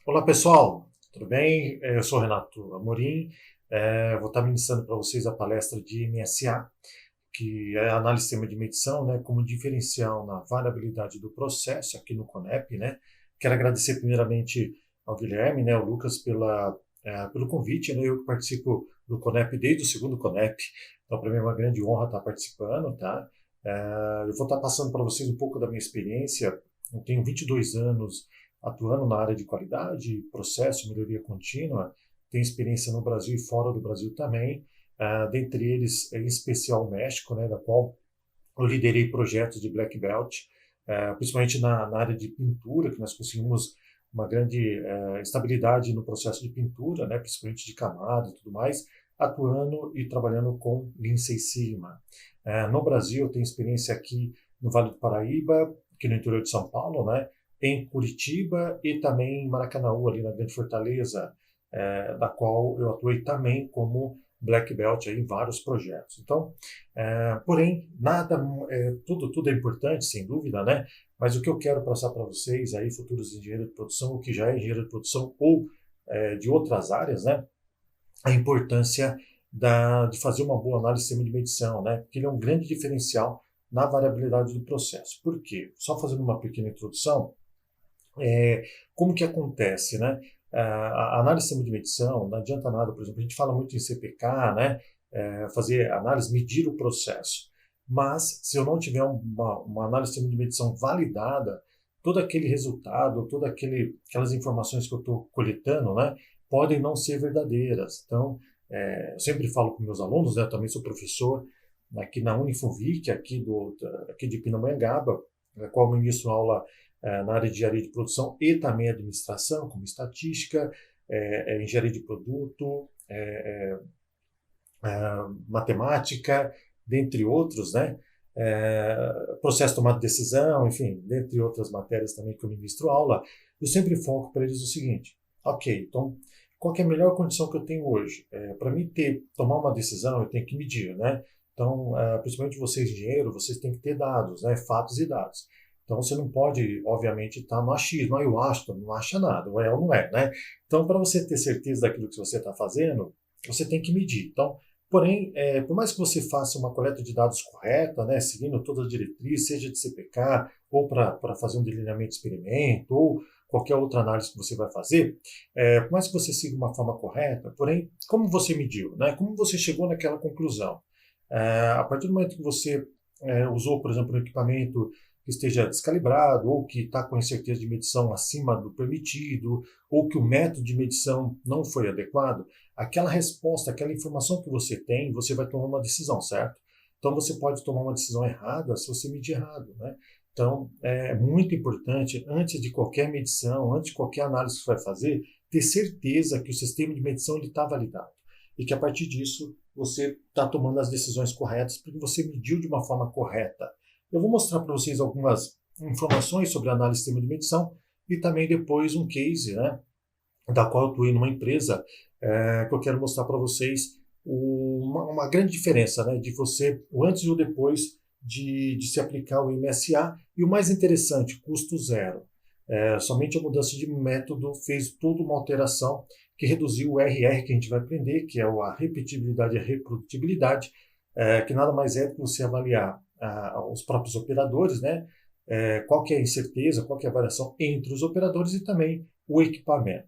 Olá pessoal, tudo bem? Eu sou Renato Amorim, vou estar ministrando para vocês a palestra de MSA, que é a análise de sistema de medição, né, como diferencial na variabilidade do processo aqui no CONEP, né. Quero agradecer primeiramente ao Guilherme, né, ao Lucas pelo convite, né. Eu que participo do CONEP desde o segundo CONEP, então para mim é uma grande honra estar participando, tá? Eu vou estar passando para vocês um pouco da minha experiência. Eu tenho 22 anos atuando na área de qualidade, processo, melhoria contínua, tenho experiência no Brasil e fora do Brasil também, dentre eles, em especial o México, né, da qual eu liderei projetos de Black Belt, principalmente na área de pintura, que nós conseguimos uma grande estabilidade no processo de pintura, né, principalmente de camada e tudo mais, atuando e trabalhando com Lean Six Sigma. No Brasil, eu tenho experiência aqui no Vale do Paraíba, aqui no interior de São Paulo, né, em Curitiba e também em Maracanaú, ali na Grande Fortaleza, da qual eu atuei também como Black Belt aí em vários projetos. Então, porém, nada, tudo é importante, sem dúvida, né? Mas o que eu quero passar para vocês aí, futuros engenheiros de produção, ou que já é engenheiro de produção, ou de outras áreas, né? A importância de fazer uma boa análise de sistema de medição, né? Porque ele é um grande diferencial na variabilidade do processo. Por quê? Só fazendo uma pequena introdução, como que acontece, né? A análise de sistema de medição, não adianta nada, por exemplo, a gente fala muito em CPK, né? Fazer análise, medir o processo. Mas, se eu não tiver uma análise de sistema de medição validada, todo aquele resultado, aquelas informações que eu estou coletando, né, podem não ser verdadeiras. Então, eu sempre falo com meus alunos, né, eu também sou professor aqui na Unifovic, aqui de Pindamonhangaba, na qual eu ministro aula na área de engenharia de produção e também administração, como estatística, engenharia de produto, matemática, dentre outros, né? Processo de tomada de decisão, enfim, dentre outras matérias também que eu ministro aula. Eu sempre foco para eles o seguinte: ok, então, qual que é a melhor condição que eu tenho hoje? Para mim tomar uma decisão, eu tenho que medir, né? Então, principalmente vocês engenheiros, vocês têm que ter dados, né? Fatos e dados. Então, você não pode, obviamente, estar no achismo. Eu acho, não acha nada, ou não é, né? Então, para você ter certeza daquilo que você está fazendo, você tem que medir. Então, porém, por mais que você faça uma coleta de dados correta, né, seguindo todas as diretrizes, seja de CPK, ou para fazer um delineamento de experimento, ou qualquer outra análise que você vai fazer, por mais que você siga uma forma correta, porém, como você mediu, né? Como você chegou naquela conclusão? A partir do momento que você usou, por exemplo, um equipamento que esteja descalibrado, ou que está com incerteza de medição acima do permitido, ou que o método de medição não foi adequado, aquela resposta, aquela informação que você tem, você vai tomar uma decisão, certo? Então você pode tomar uma decisão errada se você medir errado, né? Então é muito importante, antes de qualquer medição, antes de qualquer análise que você vai fazer, ter certeza que o sistema de medição está validado. E que a partir disso você está tomando as decisões corretas, porque você mediu de uma forma correta. Eu vou mostrar para vocês algumas informações sobre a análise de sistema de medição e também depois um case, né, da qual eu atuei numa empresa, que eu quero mostrar para vocês uma grande diferença, né, de você, o antes e o depois de se aplicar o MSA, e o mais interessante, custo zero. Somente a mudança de método fez toda uma alteração que reduziu o RR que a gente vai aprender, que é a repetibilidade e a reprodutibilidade, que nada mais é do que você avaliar os próprios operadores, né, qual que é a incerteza, qual que é a variação entre os operadores e também o equipamento.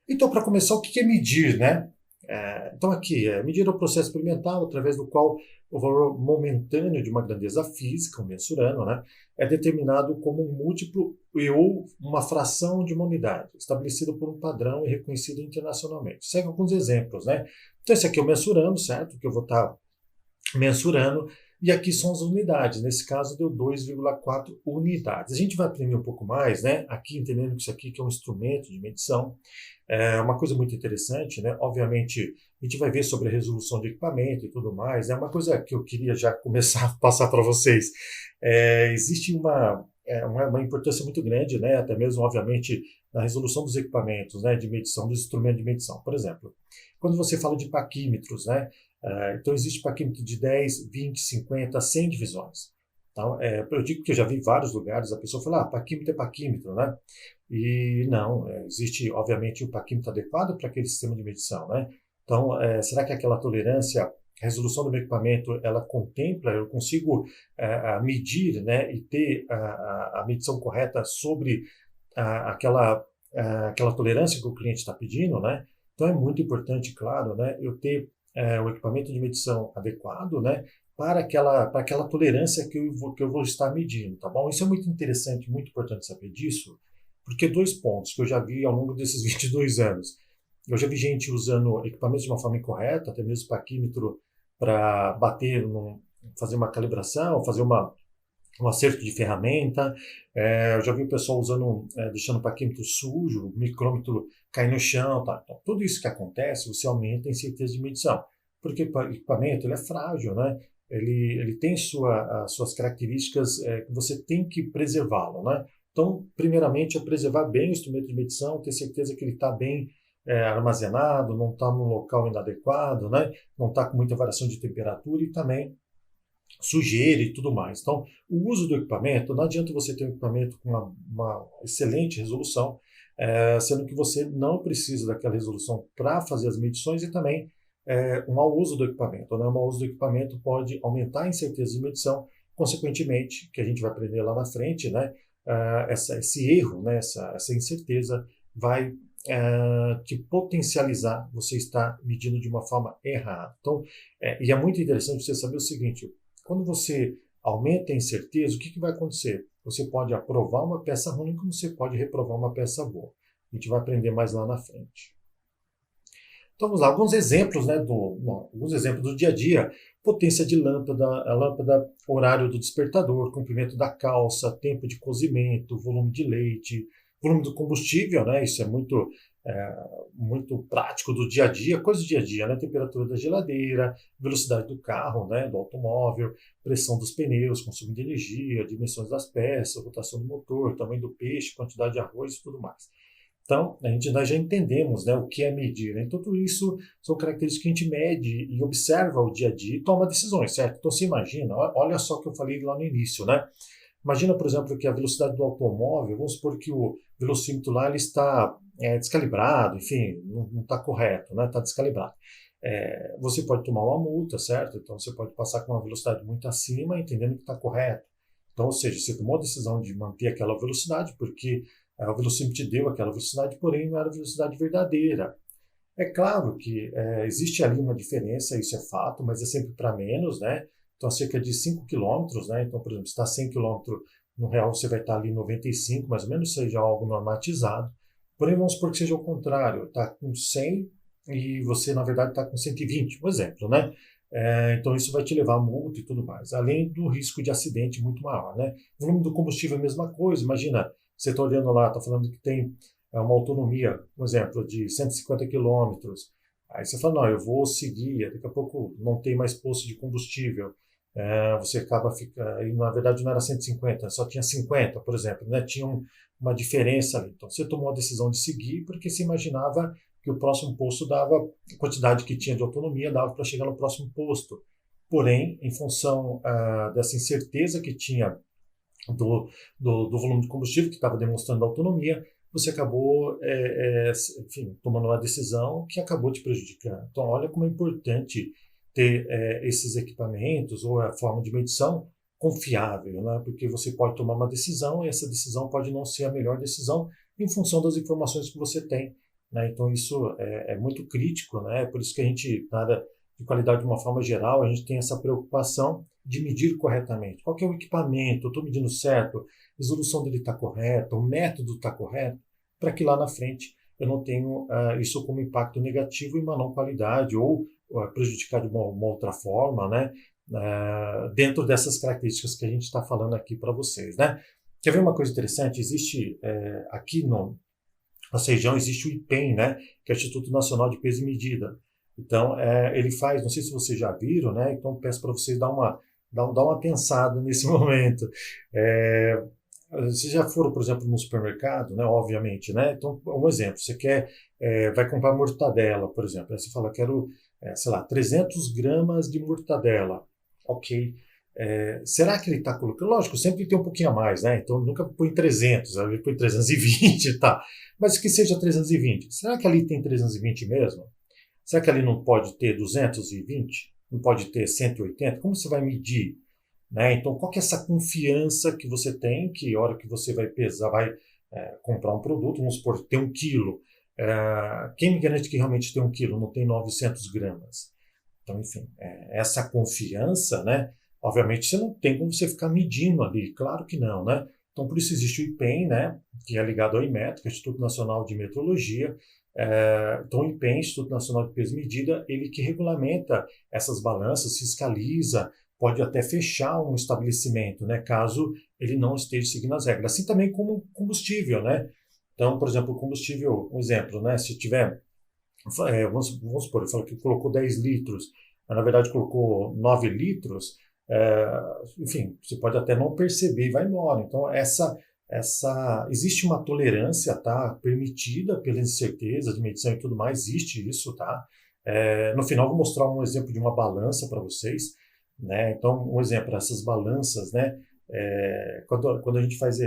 Então, para começar, o que é medir, né? Então, aqui, medir é o processo experimental através do qual o valor momentâneo de uma grandeza física, o mensurando, né, é determinado como um múltiplo ou uma fração de uma unidade, estabelecido por um padrão e reconhecido internacionalmente. Segue alguns exemplos, né? Então, esse aqui é o mensurando, certo? Que eu vou estar mensurando, e aqui são as unidades. Nesse caso, deu 2,4 unidades. A gente vai aprender um pouco mais, né? Aqui, entendendo que isso aqui que é um instrumento de medição. Uma coisa muito interessante, né? Obviamente, a gente vai ver sobre a resolução de equipamento e tudo mais. Uma coisa que eu queria já começar a passar para vocês. Existe uma importância muito grande, né? Até mesmo, obviamente, na resolução dos equipamentos, né? De medição, dos instrumentos de medição. Por exemplo, quando você fala de paquímetros, né? Então, existe paquímetro de 10, 20, 50, 100 divisões. Então, eu digo que eu já vi vários lugares, a pessoa fala, paquímetro é paquímetro, né? E não, existe, obviamente, o paquímetro adequado para aquele sistema de medição, né? Então, será que aquela tolerância, a resolução do meu equipamento, ela contempla, eu consigo medir, né, e ter a medição correta sobre aquela, aquela tolerância que o cliente está pedindo, né? Então, é muito importante, claro, né, eu ter o equipamento de medição adequado, né, para aquela tolerância que eu vou estar medindo, tá bom? Isso é muito interessante, muito importante saber disso, porque dois pontos que eu já vi ao longo desses 22 anos. Eu já vi gente usando equipamentos de uma forma incorreta, até mesmo paquímetro, para fazer uma calibração, fazer um acerto de ferramenta. Eu já vi o pessoal usando, deixando o paquímetro sujo, o micrômetro cair no chão. Tá? Então, tudo isso que acontece, você aumenta a incerteza de medição. Porque o equipamento ele é frágil, né? Ele tem suas características que você tem que preservá-lo, né? Então, primeiramente, é preservar bem o instrumento de medição, ter certeza que ele está bem armazenado, não está num local inadequado, né? Não está com muita variação de temperatura e também sujeira e tudo mais. Então, o uso do equipamento, não adianta você ter um equipamento com uma excelente resolução, sendo que você não precisa daquela resolução para fazer as medições e também um mau uso do equipamento. Né? O mau uso do equipamento pode aumentar a incerteza de medição, consequentemente, que a gente vai aprender lá na frente, né? Esse erro, né? essa incerteza vai te potencializar você está medindo de uma forma errada. Então, e é muito interessante você saber o seguinte, quando você aumenta a incerteza, o que vai acontecer? Você pode aprovar uma peça ruim, como você pode reprovar uma peça boa. A gente vai aprender mais lá na frente. Então, vamos lá, alguns exemplos, né, alguns exemplos do dia a dia. Potência de lâmpada, a lâmpada, horário do despertador, comprimento da calça, tempo de cozimento, volume de leite, volume do combustível, né, isso é muito prático do dia a dia, coisa do dia a dia, né, temperatura da geladeira, velocidade do carro, né, do automóvel, pressão dos pneus, consumo de energia, dimensões das peças, rotação do motor, tamanho do peixe, quantidade de arroz e tudo mais. Então, nós já entendemos, né, o que é medir. Né? Então, tudo isso são características que a gente mede e observa o dia a dia e toma decisões, certo? Então, você imagina, olha só o que eu falei lá no início, né? Imagina, por exemplo, que a velocidade do automóvel, vamos supor que o velocímetro lá ele está descalibrado, enfim, não está correto, né? Está descalibrado. Você pode tomar uma multa, certo? Então, você pode passar com uma velocidade muito acima, entendendo que está correto. Então, ou seja, você tomou a decisão de manter aquela velocidade porque o velocímetro te deu aquela velocidade, porém não era a velocidade verdadeira. É claro que existe ali uma diferença, isso é fato, mas é sempre para menos, né? Então, cerca de 5 quilômetros, né? Então, por exemplo, se está 100 quilômetros, no real você vai estar ali 95, mais ou menos, seja algo normatizado. Porém, vamos supor que seja o contrário, está com 100 e você, na verdade, está com 120, um exemplo, né? Então, isso vai te levar a multa e tudo mais, além do risco de acidente muito maior, né? O volume do combustível é a mesma coisa, imagina, você está olhando lá, está falando que tem uma autonomia, um exemplo, de 150 quilômetros. Aí você fala, não, eu vou seguir, daqui a pouco não tem mais posto de combustível. Você acaba ficando, e na verdade não era 150, só tinha 50, por exemplo, né? Tinha uma diferença ali. Então você tomou a decisão de seguir porque você imaginava que o próximo posto dava, a quantidade que tinha de autonomia dava para chegar no próximo posto. Porém, em função dessa incerteza que tinha do volume de combustível, que estava demonstrando autonomia, você acabou, enfim, tomando uma decisão que acabou te prejudicando. Então, olha como é importante ter esses equipamentos ou a forma de medição confiável, né? Porque você pode tomar uma decisão e essa decisão pode não ser a melhor decisão em função das informações que você tem, né? Então, isso é muito crítico, né? Por isso que a gente, na área de qualidade de uma forma geral, a gente tem essa preocupação de medir corretamente. Qual que é o equipamento? Eu estou medindo certo? A resolução dele está correta? O método está correto? Para que lá na frente eu não tenho isso como impacto negativo em uma não qualidade ou prejudicar de uma outra forma, né? Dentro dessas características que a gente está falando aqui para vocês, né? Quer ver uma coisa interessante? Existe aqui na nossa região existe o IPEM, né? Que é o Instituto Nacional de Peso e Medida. Então, ele faz, não sei se vocês já viram, né? Então, peço para vocês dar uma pensada nesse momento. Vocês já foram, por exemplo, no supermercado, né? Obviamente, né? Então, um exemplo, você vai comprar mortadela, por exemplo. Aí você fala, quero, sei lá, 300 gramas de mortadela. Ok. Será que ele está colocando? Lógico, sempre tem um pouquinho a mais, né? Então nunca põe 300, ele põe 320 e tal. Mas que seja 320. Será que ali tem 320 mesmo? Será que ali não pode ter 220? Não pode ter 180? Como você vai medir? Né? Então, qual que é essa confiança que você tem que a hora que você vai pesar, vai comprar um produto, vamos supor, tem 1 quilo. Quem me garante que realmente tem 1 quilo, não tem 900 gramas? Então, enfim, essa confiança, né? Obviamente, você não tem como você ficar medindo ali, claro que não, né? Então, por isso existe o IPEM, né? Que é ligado ao IMET, que é o Instituto Nacional de Metrologia. Então, o IPEM, Instituto Nacional de Peso e Medida, ele que regulamenta essas balanças, fiscaliza, pode até fechar um estabelecimento, né? Caso ele não esteja seguindo as regras. Assim também como combustível, né? Então, por exemplo, o combustível, um exemplo, né? Se tiver vamos supor, ele falou que colocou 10 litros, mas na verdade colocou 9 litros, enfim, você pode até não perceber e vai embora. Então, existe uma tolerância, tá, permitida pela incerteza de medição e tudo mais, existe isso, tá? No final, vou mostrar um exemplo de uma balança para vocês, né? Então, um exemplo, essas balanças, né? Quando a gente faz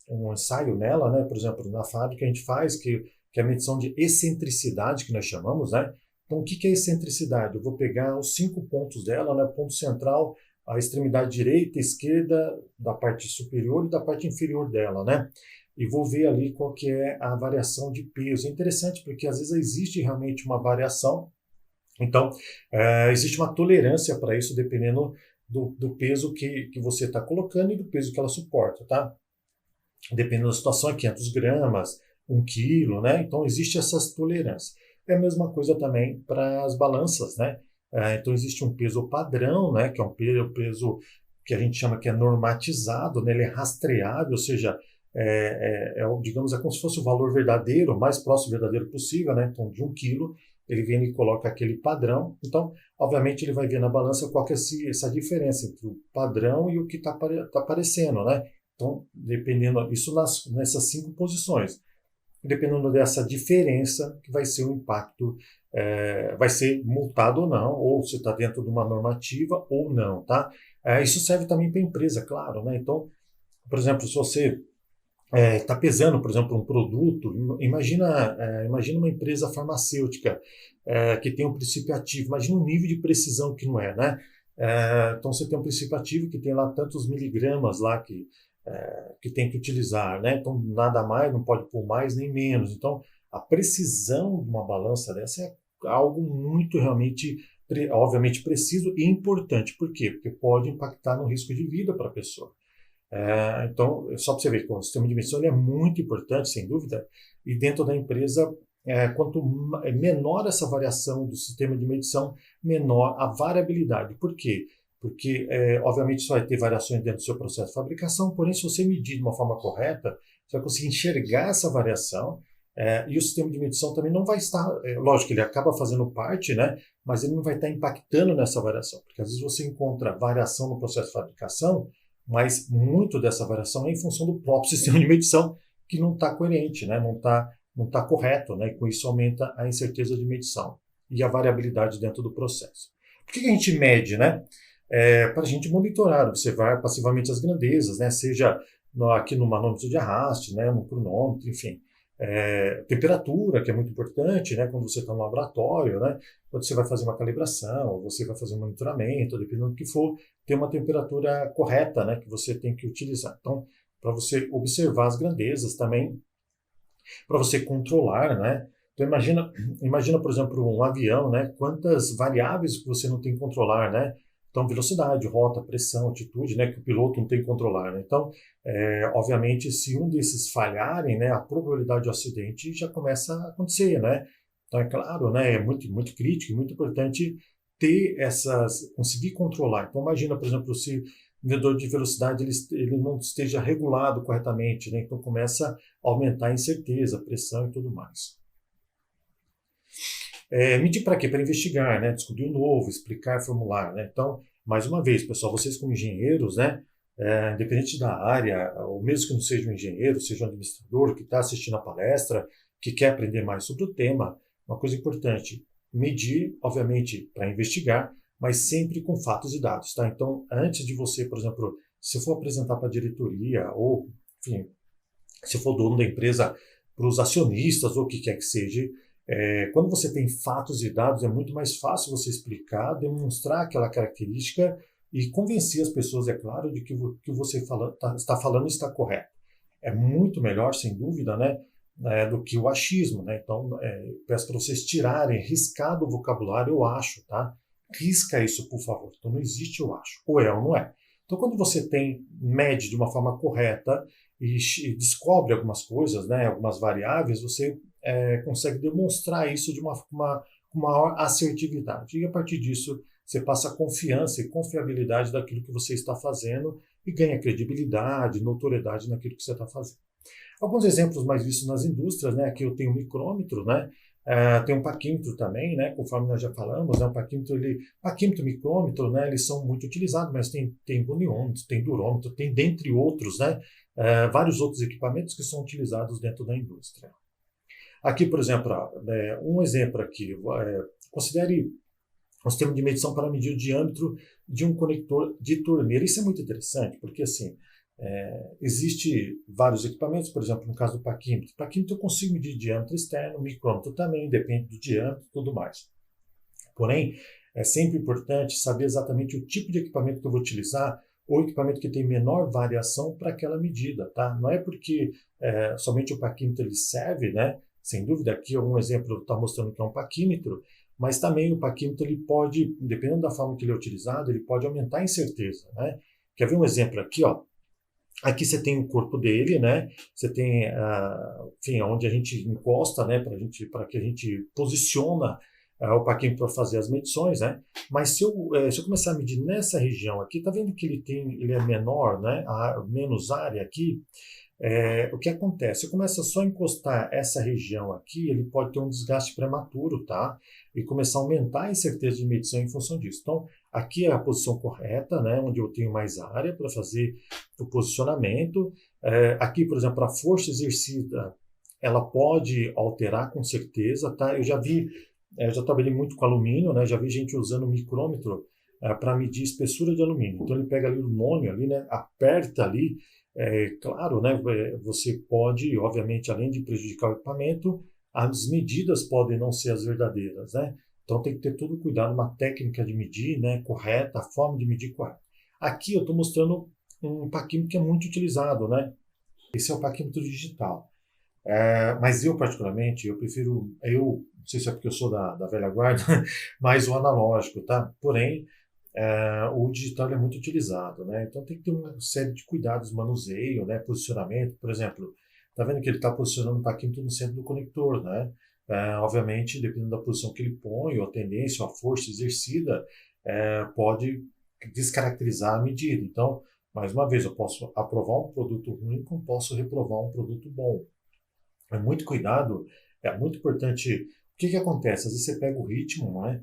um ensaio nela, né? Por exemplo, na fábrica a gente faz que é a medição de excentricidade, que nós chamamos, né? Então, o que é excentricidade? Eu vou pegar os 5 pontos dela, né? Ponto central, a extremidade direita, esquerda, da parte superior e da parte inferior dela, né? E vou ver ali qual que é a variação de peso. É interessante porque às vezes existe realmente uma variação. Então, existe uma tolerância para isso, dependendo do peso que você está colocando e do peso que ela suporta, tá? Dependendo da situação, é 500 gramas, 1 quilo, né? Então, existe essas tolerâncias. É a mesma coisa também para as balanças, né? Então, existe um peso padrão, né? Que é um peso que a gente chama que é normatizado, né? Ele é rastreável, ou seja, digamos, é como se fosse o valor verdadeiro, o mais próximo do verdadeiro possível, né? Então, de 1 quilo, ele vem e coloca aquele padrão. Então, obviamente, ele vai ver na balança qual que é essa diferença entre o padrão e o que está aparecendo, né? Então, dependendo, isso nessas 5 posições. Dependendo dessa diferença, que vai ser o impacto, vai ser multado ou não, ou se está dentro de uma normativa ou não, tá? Isso serve também para a empresa, claro, né? Então, por exemplo, se você está pesando, por exemplo, um produto, imagina uma empresa farmacêutica que tem um princípio ativo, imagina um nível de precisão que não é, né? Então, você tem um princípio ativo que tem lá tantos miligramas lá que tem que utilizar, né? Então, nada mais, não pode pôr mais nem menos. Então, a precisão de uma balança dessa é algo muito realmente, obviamente, preciso e importante. Por quê? Porque pode impactar no risco de vida para a pessoa. Então, só para você ver que o sistema de medição ele é muito importante, sem dúvida, e dentro da empresa, quanto menor essa variação do sistema de medição, menor a variabilidade. Por quê? Porque, obviamente, você vai ter variações dentro do seu processo de fabricação, porém, se você medir de uma forma correta, você vai conseguir enxergar essa variação, e o sistema de medição também não vai estar, lógico, ele acaba fazendo parte, né, mas ele não vai estar impactando nessa variação, porque às vezes você encontra variação no processo de fabricação, mas muito dessa variação é em função do próprio sistema de medição que não está coerente, né, não tá correto, né, e com isso aumenta a incerteza de medição e a variabilidade dentro do processo. Por que a gente mede, né? Para a gente monitorar, observar passivamente as grandezas, né? Seja aqui no manômetro de arraste, né? No cronômetro, enfim. Temperatura, que é muito importante, né? Quando você está no laboratório, né? Quando você vai fazer uma calibração, ou você vai fazer um monitoramento, dependendo do que for, ter uma temperatura correta, né? Que você tem que utilizar. Então, para você observar as grandezas também, para você controlar, né? Então, imagina, por exemplo, um avião, né? Quantas variáveis que você não tem que controlar, né? Então, velocidade, rota, pressão, altitude, né, que o piloto não tem que controlar, né? Então, obviamente, se um desses falharem, né, a probabilidade de acidente já começa a acontecer, né? Então, é claro, né, é muito, muito crítico, muito importante conseguir controlar. Então, imagina, por exemplo, se o medidor de velocidade ele não esteja regulado corretamente, né? Então, começa a aumentar a incerteza, a pressão e tudo mais. Medir para quê? Para investigar, né? Descobrir o novo, explicar, formular, né? Então, mais uma vez, pessoal, vocês como engenheiros, né? Independente da área, ou mesmo que não seja um engenheiro, seja um administrador que está assistindo a palestra, que quer aprender mais sobre o tema, uma coisa importante, medir, obviamente, para investigar, mas sempre com fatos e dados, tá? Então, antes de você, por exemplo, se for apresentar para a diretoria ou, enfim, se for dono da empresa, para os acionistas ou o que quer que seja, quando você tem fatos e dados, é muito mais fácil você explicar, demonstrar aquela característica e convencer as pessoas, é claro, de que o que você está falando está correto. É muito melhor, sem dúvida, né, do que o achismo, né? Então, peço para vocês tirarem, riscar do vocabulário eu acho, tá? Risca isso, por favor. Então, não existe eu acho. Ou é ou não é. Então, quando você mede de uma forma correta e descobre algumas coisas, né, algumas variáveis, você consegue demonstrar isso de com maior assertividade. E a partir disso, você passa confiança e confiabilidade daquilo que você está fazendo e ganha credibilidade, notoriedade naquilo que você está fazendo. Alguns exemplos mais vistos nas indústrias, né? Aqui eu tenho um micrômetro, né? Tem um paquímetro também, né? Conforme nós já falamos, né? O paquímetro, micrômetro, né? Eles são muito utilizados, mas tem boniômetro, tem durômetro, tem dentre outros, né? Vários outros equipamentos que são utilizados dentro da indústria. Aqui, por exemplo, um exemplo aqui, considere um sistema de medição para medir o diâmetro de um conector de torneira. Isso é muito interessante, porque assim, existe vários equipamentos, por exemplo, no caso do paquímetro. Paquímetro eu consigo medir diâmetro externo, micrômetro também, depende do diâmetro e tudo mais. Porém, é sempre importante saber exatamente o tipo de equipamento que eu vou utilizar ou equipamento que tem menor variação para aquela medida, tá? Não é porque somente o paquímetro ele serve, né? Sem dúvida, aqui algum exemplo está mostrando que é um paquímetro, mas também o paquímetro ele pode, dependendo da forma que ele é utilizado, ele pode aumentar a incerteza, né? Quer ver um exemplo aqui, ó? Aqui você tem o corpo dele, né? Você tem, enfim, onde a gente encosta, né? Para que a gente posiciona o paquímetro para fazer as medições, né? Mas se eu começar a medir nessa região aqui, tá vendo que ele é menor, né? Menos área aqui. O que acontece? Se começa só a encostar essa região aqui, ele pode ter um desgaste prematuro, tá? E começar a aumentar a incerteza de medição em função disso. Então, aqui é a posição correta, né? Onde eu tenho mais área para fazer o posicionamento. Aqui, por exemplo, a força exercida, ela pode alterar com certeza, tá? Eu já trabalhei muito com alumínio, né? Já vi gente usando micrômetro para medir espessura de alumínio. Então, ele pega ali o nônio, ali, né? Aperta ali. Claro, né, você pode, obviamente, além de prejudicar o equipamento, as medidas podem não ser as verdadeiras, né? Então tem que ter todo cuidado, uma técnica de medir, né, correta, a forma de medir correta. Aqui eu estou mostrando um paquímetro que é muito utilizado, né? Esse é o paquímetro digital. Mas eu, particularmente, eu prefiro, não sei se é porque eu sou da velha guarda, mas o analógico, tá? Porém, o digital é muito utilizado, né? Então tem que ter uma série de cuidados, manuseio, né? Posicionamento, por exemplo, tá vendo que ele está posicionando o paquímetro no centro do conector, né? Obviamente, dependendo da posição que ele põe, ou a tendência, ou a força exercida, pode descaracterizar a medida. Então, mais uma vez, eu posso aprovar um produto ruim, como posso reprovar um produto bom. É muito cuidado, é muito importante. O que acontece? Às vezes você pega o ritmo, né?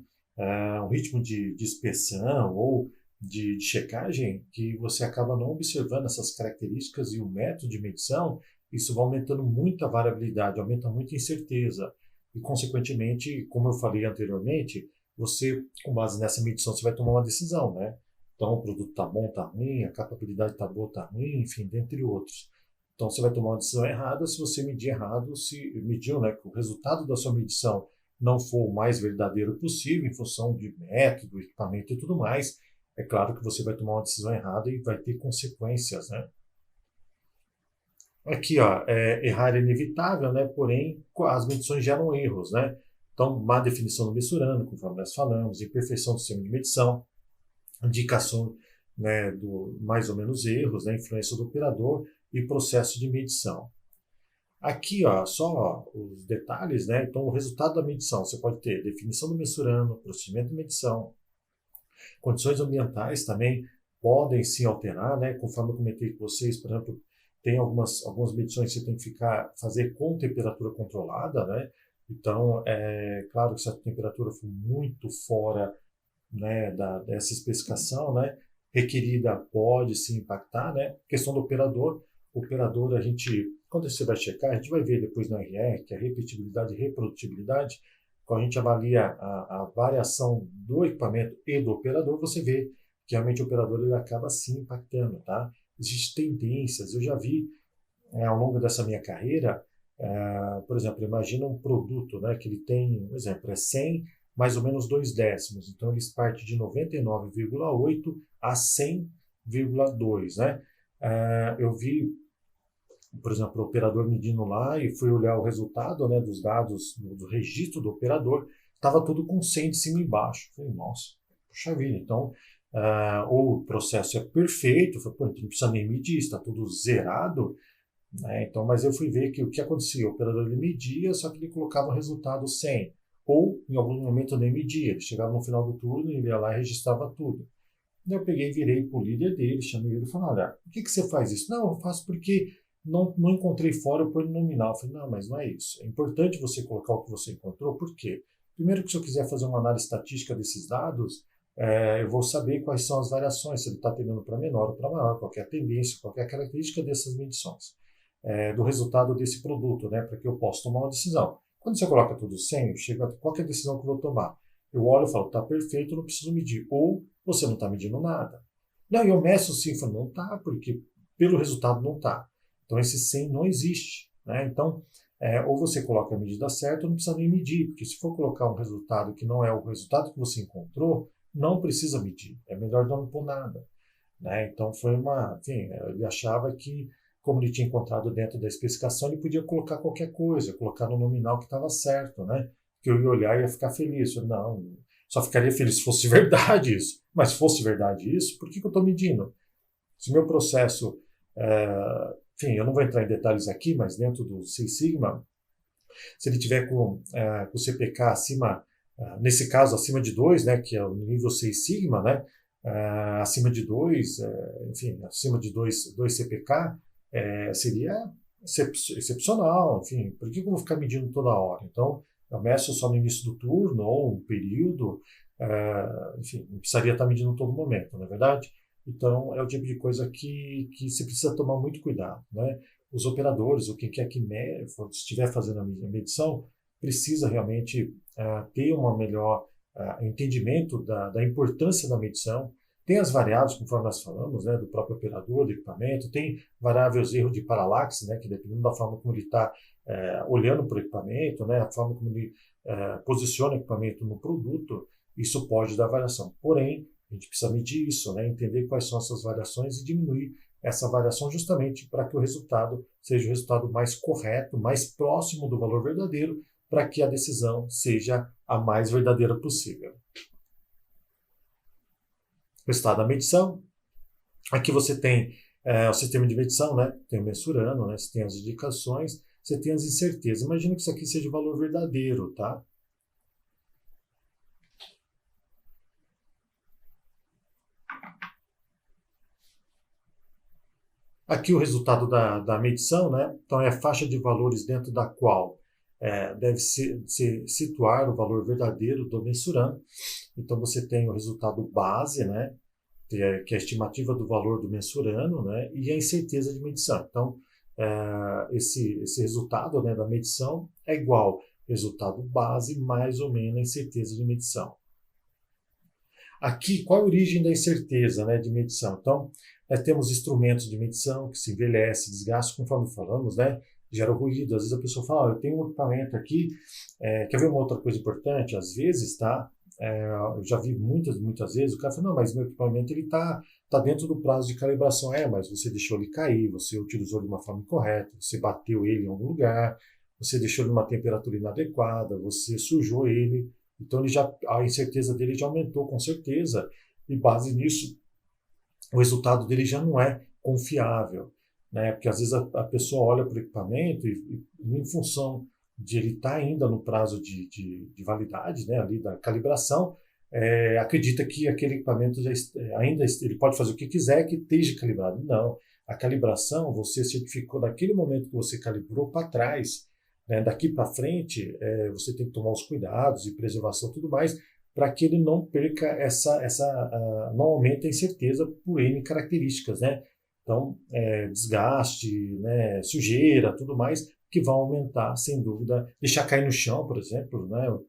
Um ritmo de inspeção ou de checagem que você acaba não observando essas características e o método de medição, isso vai aumentando muito a variabilidade, aumenta muito a incerteza. E, consequentemente, como eu falei anteriormente, você, com base nessa medição, você vai tomar uma decisão, né? Então, o produto está bom, está ruim, a capabilidade está boa, está ruim, enfim, dentre outros. Então, você vai tomar uma decisão errada se você medir errado, se mediu, né, que o resultado da sua medição não for o mais verdadeiro possível, em função de método, equipamento e tudo mais, é claro que você vai tomar uma decisão errada e vai ter consequências, né? Aqui, ó, errar é inevitável, né? Porém, as medições geram erros, né? Então, má definição do mensurando, conforme nós falamos, imperfeição do sistema de medição, indicação, né, do mais ou menos erros, né, influência do operador e processo de medição. Aqui, ó, só os detalhes, né? Então, o resultado da medição, você pode ter definição do mensurando, procedimento de medição, condições ambientais também podem se alterar, né? Conforme eu comentei com vocês, por exemplo, tem algumas medições que você tem que fazer com temperatura controlada, né? Então, é claro que se a temperatura for muito fora, né, dessa especificação, né, requerida, pode se impactar, né? Questão do operador, a gente, quando você vai checar, a gente vai ver depois no RR, que é repetibilidade e reprodutibilidade, quando a gente avalia a variação do equipamento e do operador, você vê que realmente o operador ele acaba sim impactando, tá? Existem tendências, eu já vi ao longo dessa minha carreira, por exemplo, imagina um produto, né, que ele tem, por exemplo, é 100 mais ou menos 2 décimos, então eles partem de 99,8 a 100,2, né? Eu vi, por exemplo, o operador medindo lá e fui olhar o resultado, né, dos dados do registro do operador, estava tudo com 100 de cima e embaixo. Falei, nossa, puxa vida, então ou o processo é perfeito, falei, pô, então não precisa nem medir, está tudo zerado, né? Então, mas eu fui ver que o que acontecia, o operador ele media, só que ele colocava o resultado 100, ou em algum momento nem media, ele chegava no final do turno, ele ia lá e registrava tudo. Daí eu peguei, virei para o líder dele, chamei ele e falei, olha, por que você faz isso? Não, eu faço porque não encontrei fora, eu ponho no nominal. Eu falei, não, mas não é isso. É importante você colocar o que você encontrou, por quê? Primeiro que se eu quiser fazer uma análise estatística desses dados, eu vou saber quais são as variações, se ele está tendendo para menor ou para maior, qual é a tendência, qual é a característica dessas medições, do resultado desse produto, né, para que eu possa tomar uma decisão. Quando você coloca tudo 100, chega, qual é a decisão que eu vou tomar? Eu olho e falo, está perfeito, não preciso medir. Ou você não está medindo nada. Não, eu meço sim, eu falo, não está, porque pelo resultado não está. Então esse 100 não existe, né? Então, ou você coloca a medida certa ou não precisa nem medir, porque se for colocar um resultado que não é o resultado que você encontrou, não precisa medir. É melhor não pôr nada, né? Então foi enfim, ele achava que, como ele tinha encontrado dentro da especificação, ele podia colocar qualquer coisa, colocar no nominal que estava certo, né? Que eu ia olhar e ia ficar feliz. Não, só ficaria feliz se fosse verdade isso. Mas se fosse verdade isso, por que eu estou medindo? Se o meu processo, enfim, eu não vou entrar em detalhes aqui, mas dentro do Six Sigma, se ele tiver com o CPK acima, nesse caso acima de 2, né, que é o nível 6 Sigma, né, acima de 2, enfim, acima de 2 CPK, seria excepcional, enfim, por que eu vou ficar medindo toda hora? Então, eu meço só no início do turno ou um período, enfim, não precisaria estar medindo todo momento, não é verdade? Então, é o tipo de coisa que se precisa tomar muito cuidado, né? Os operadores, ou quem quer que estiver fazendo a medição, precisa realmente ter um melhor entendimento da importância da medição. Tem as variáveis, conforme nós falamos, né, do próprio operador, do equipamento, tem variáveis erro de paralaxe, né, que dependendo da forma como ele está olhando para o equipamento, né, a forma como ele posiciona o equipamento no produto, isso pode dar variação. Porém, a gente precisa medir isso, né, entender quais são essas variações e diminuir essa variação justamente para que o resultado seja o resultado mais correto, mais próximo do valor verdadeiro, para que a decisão seja a mais verdadeira possível. Resultado da medição. Aqui você tem o sistema de medição, né? Tem o mensurando, né? Você tem as indicações, você tem as incertezas. Imagina que isso aqui seja o valor verdadeiro, tá? Aqui o resultado da medição, né? Então é a faixa de valores dentro da qual deve se situar o valor verdadeiro do mensurando. Então você tem o resultado base, né? Que é a estimativa do valor do mensurando, né? E a incerteza de medição. Então esse resultado, né, da medição é igual resultado base mais ou menos a incerteza de medição. Aqui, qual a origem da incerteza, né, de medição? Então, nós temos instrumentos de medição que se envelhecem, desgastam, conforme falamos, né, gera ruído. Às vezes a pessoa fala, eu tenho um equipamento aqui, quer ver uma outra coisa importante? Às vezes, tá, eu já vi muitas vezes, o cara fala, não, mas meu equipamento ele tá dentro do prazo de calibração. Mas você deixou ele cair, você utilizou de uma forma incorreta, você bateu ele em algum lugar, você deixou ele numa temperatura inadequada, você sujou ele. Então a incerteza dele já aumentou com certeza, e base nisso, o resultado dele já não é confiável, né? Porque às vezes a pessoa olha para o equipamento e em função de ele estar ainda no prazo de validade, né, ali da calibração, acredita que aquele equipamento ainda ele pode fazer o que quiser que esteja calibrado. Não, a calibração você certificou daquele momento que você calibrou para trás. Daqui para frente, você tem que tomar os cuidados de preservação e tudo mais, para que ele não perca não aumente a incerteza por N características, né? Então, desgaste, né, sujeira, tudo mais, que vão aumentar, sem dúvida, deixar cair no chão, por exemplo, né, o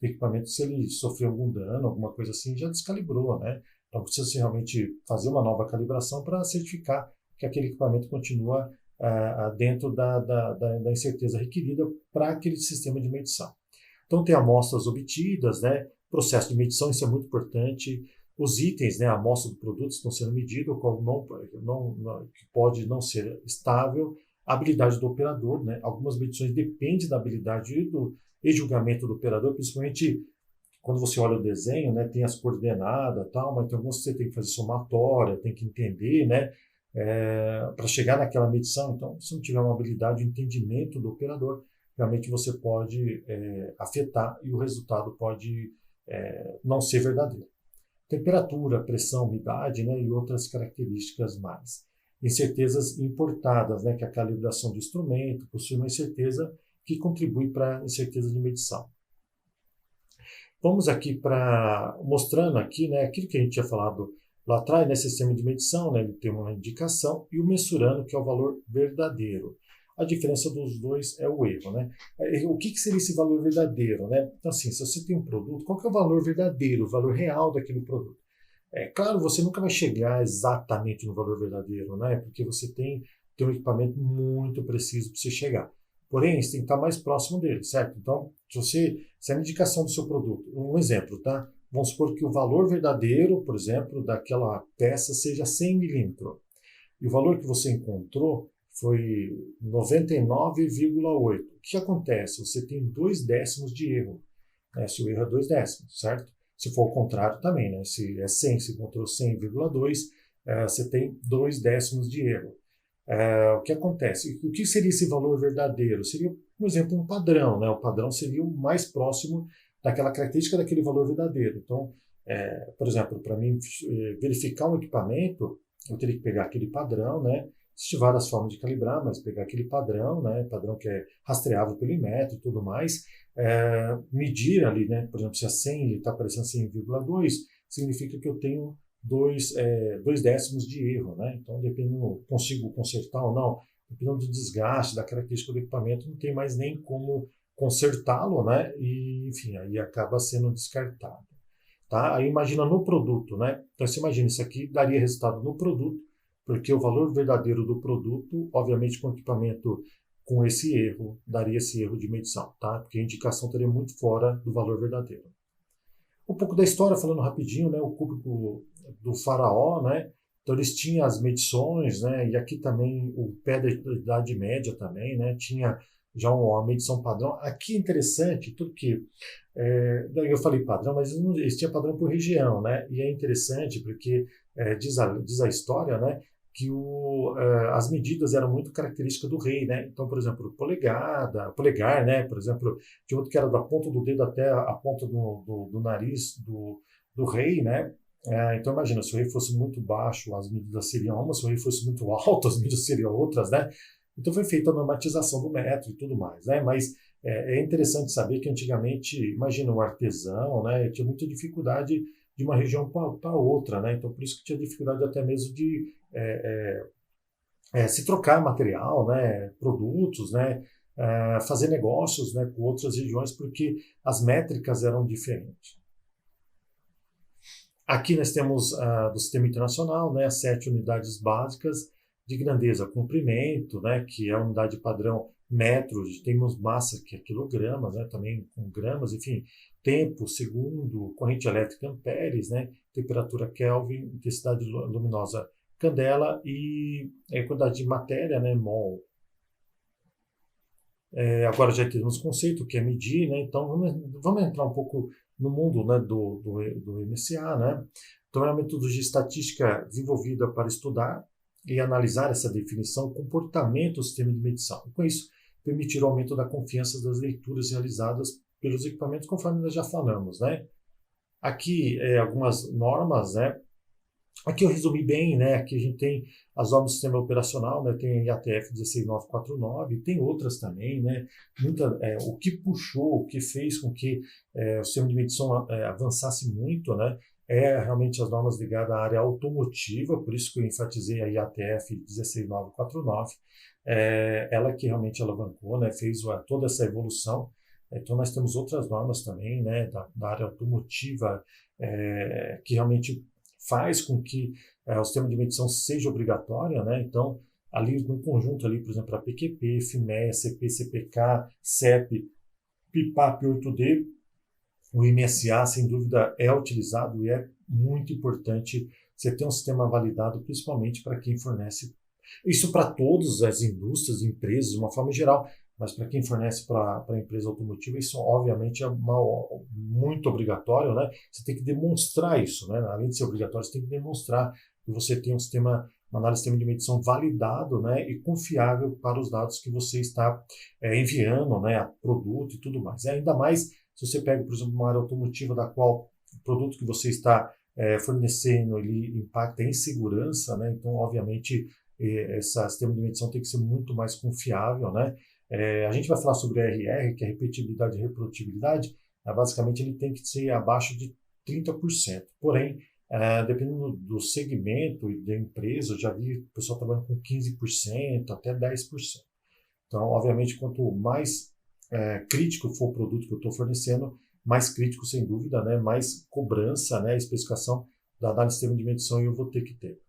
equipamento, se ele sofrer algum dano, alguma coisa assim, já descalibrou, né? Então precisa realmente fazer uma nova calibração para certificar que aquele equipamento continua dentro da incerteza requerida para aquele sistema de medição. Então tem amostras obtidas, né? Processo de medição, isso é muito importante. Os itens, né, a amostra do produto estão sendo medidos, que pode não ser estável. A habilidade do operador, né? Algumas medições dependem da habilidade e julgamento do operador, principalmente quando você olha o desenho, né, tem as coordenadas e tal, mas tem alguns que você tem que fazer somatória, tem que entender, né, para chegar naquela medição. Então, se não tiver uma habilidade de entendimento do operador, realmente você pode afetar e o resultado pode não ser verdadeiro. Temperatura, pressão, umidade, né, e outras características mais. Incertezas importadas, né, que a calibração do instrumento possui uma incerteza que contribui para a incerteza de medição. Vamos aqui mostrando aqui, né, aquilo que a gente tinha falado lá atrás, né, sistema de medição, né, ele tem uma indicação, e o mensurando, que é o valor verdadeiro. A diferença dos dois é o erro, né? O que seria esse valor verdadeiro, né? Então, assim, se você tem um produto, qual que é o valor verdadeiro, o valor real daquele produto? Claro, você nunca vai chegar exatamente no valor verdadeiro, né? Porque você tem um equipamento muito preciso para você chegar. Porém, você tem que estar mais próximo dele, certo? Então, se a indicação do seu produto, um exemplo, tá? Vamos supor que o valor verdadeiro, por exemplo, daquela peça seja 100 milímetros. E o valor que você encontrou foi 99,8. O que acontece? Você tem 2 décimos de erro. Né? Se o erro é 2 décimos, certo? Se for o contrário também, né? Se é 100, se encontrou 100,2, você tem 2 décimos de erro. O que acontece? O que seria esse valor verdadeiro? Seria, por exemplo, um padrão, né? O padrão seria o mais próximo daquela característica daquele valor verdadeiro. Então, por exemplo, para mim verificar um equipamento, eu teria que pegar aquele padrão, né? Existem várias formas de calibrar, mas pegar aquele padrão, né? Padrão que é rastreável pelo Inmetro e tudo mais, medir ali, né? Por exemplo, se é 100 e está aparecendo 100,2, significa que eu tenho 2 décimos de erro, né? Então, dependendo, consigo consertar ou não, dependendo do desgaste, da característica do equipamento, não tem mais nem como consertá-lo, né? E, enfim, aí acaba sendo descartado. Tá? Aí imagina no produto, né? Então você imagina, isso aqui daria resultado no produto, porque o valor verdadeiro do produto, obviamente com o equipamento com esse erro, daria esse erro de medição, tá? Porque a indicação estaria muito fora do valor verdadeiro. Um pouco da história, falando rapidinho, né? O cúbico do faraó, né? Então eles tinham as medições, né? E aqui também o pé da Idade Média também, né? Tinha já uma medição padrão. Aqui é interessante, porque eu falei padrão, mas eles tinham padrão por região, né? E é interessante porque diz a história, né? Que as medidas eram muito características do rei, né? Então, por exemplo, polegar, né? Por exemplo, tinha outro que era da ponta do dedo até a ponta do nariz do rei, né? Então, imagina, se o rei fosse muito baixo, as medidas seriam umas, se o rei fosse muito alto, as medidas seriam outras, né? Então, foi feita a normatização do metro e tudo mais, né? Mas é interessante saber que antigamente, imagina, o artesão, né? Tinha muita dificuldade de uma região para outra, né? Então, por isso que tinha dificuldade até mesmo de se trocar material, né? Produtos, né? Fazer negócios, né? Com outras regiões, porque as métricas eram diferentes. Aqui nós temos do Sistema Internacional, né, as 7 unidades básicas de grandeza, comprimento, né, que é a unidade padrão metros, temos massa, que é quilogramas, né, também com gramas, enfim, tempo, segundo, corrente elétrica amperes, né, temperatura Kelvin, intensidade luminosa candela e quantidade de matéria, né, mol. Agora já temos o conceito, que é medir, né, então vamos entrar um pouco no mundo, né, do MCA, né? Então, é uma metodologia estatística desenvolvida para estudar e analisar essa definição, comportamento do sistema de medição. E, com isso, permitir o aumento da confiança das leituras realizadas pelos equipamentos, conforme nós já falamos, né? Aqui, algumas normas, né? Aqui eu resumi bem, né? Aqui a gente tem as normas do sistema operacional, né? Tem a IATF 16949, tem outras também, né? O que puxou, o que fez com que o sistema de medição avançasse muito, né? Realmente as normas ligadas à área automotiva, por isso que eu enfatizei a IATF 16949. ela que realmente alavancou, né, fez toda essa evolução. Então, nós temos outras normas também, né, da área automotiva, que realmente faz com que o sistema de medição seja obrigatório, né? Então, ali no conjunto, ali, por exemplo, a PQP, FIMEA, CP, CPK, CEP, PIPAP 8D, o MSA, sem dúvida, é utilizado e é muito importante você ter um sistema validado, principalmente para quem fornece. Isso para todas as indústrias, empresas, de uma forma geral, mas para quem fornece para a empresa automotiva, isso obviamente é muito obrigatório, né? Você tem que demonstrar isso, né? Além de ser obrigatório, você tem que demonstrar que você tem uma análise de sistema de medição validado, né? E confiável para os dados que você está enviando, né? A produto e tudo mais. E ainda mais se você pega, por exemplo, uma área automotiva da qual o produto que você está fornecendo ele impacta em segurança, né? Então, obviamente, esse sistema de medição tem que ser muito mais confiável, né? A gente vai falar sobre RR, que é repetibilidade e reprodutibilidade. Basicamente, ele tem que ser abaixo de 30%. Porém, dependendo do segmento e da empresa, eu já vi o pessoal trabalhando com 15%, até 10%. Então, obviamente, quanto mais crítico for o produto que eu estou fornecendo, mais crítico, sem dúvida, né? Mais cobrança, né? Especificação da análise de sistema de medição eu vou ter que ter.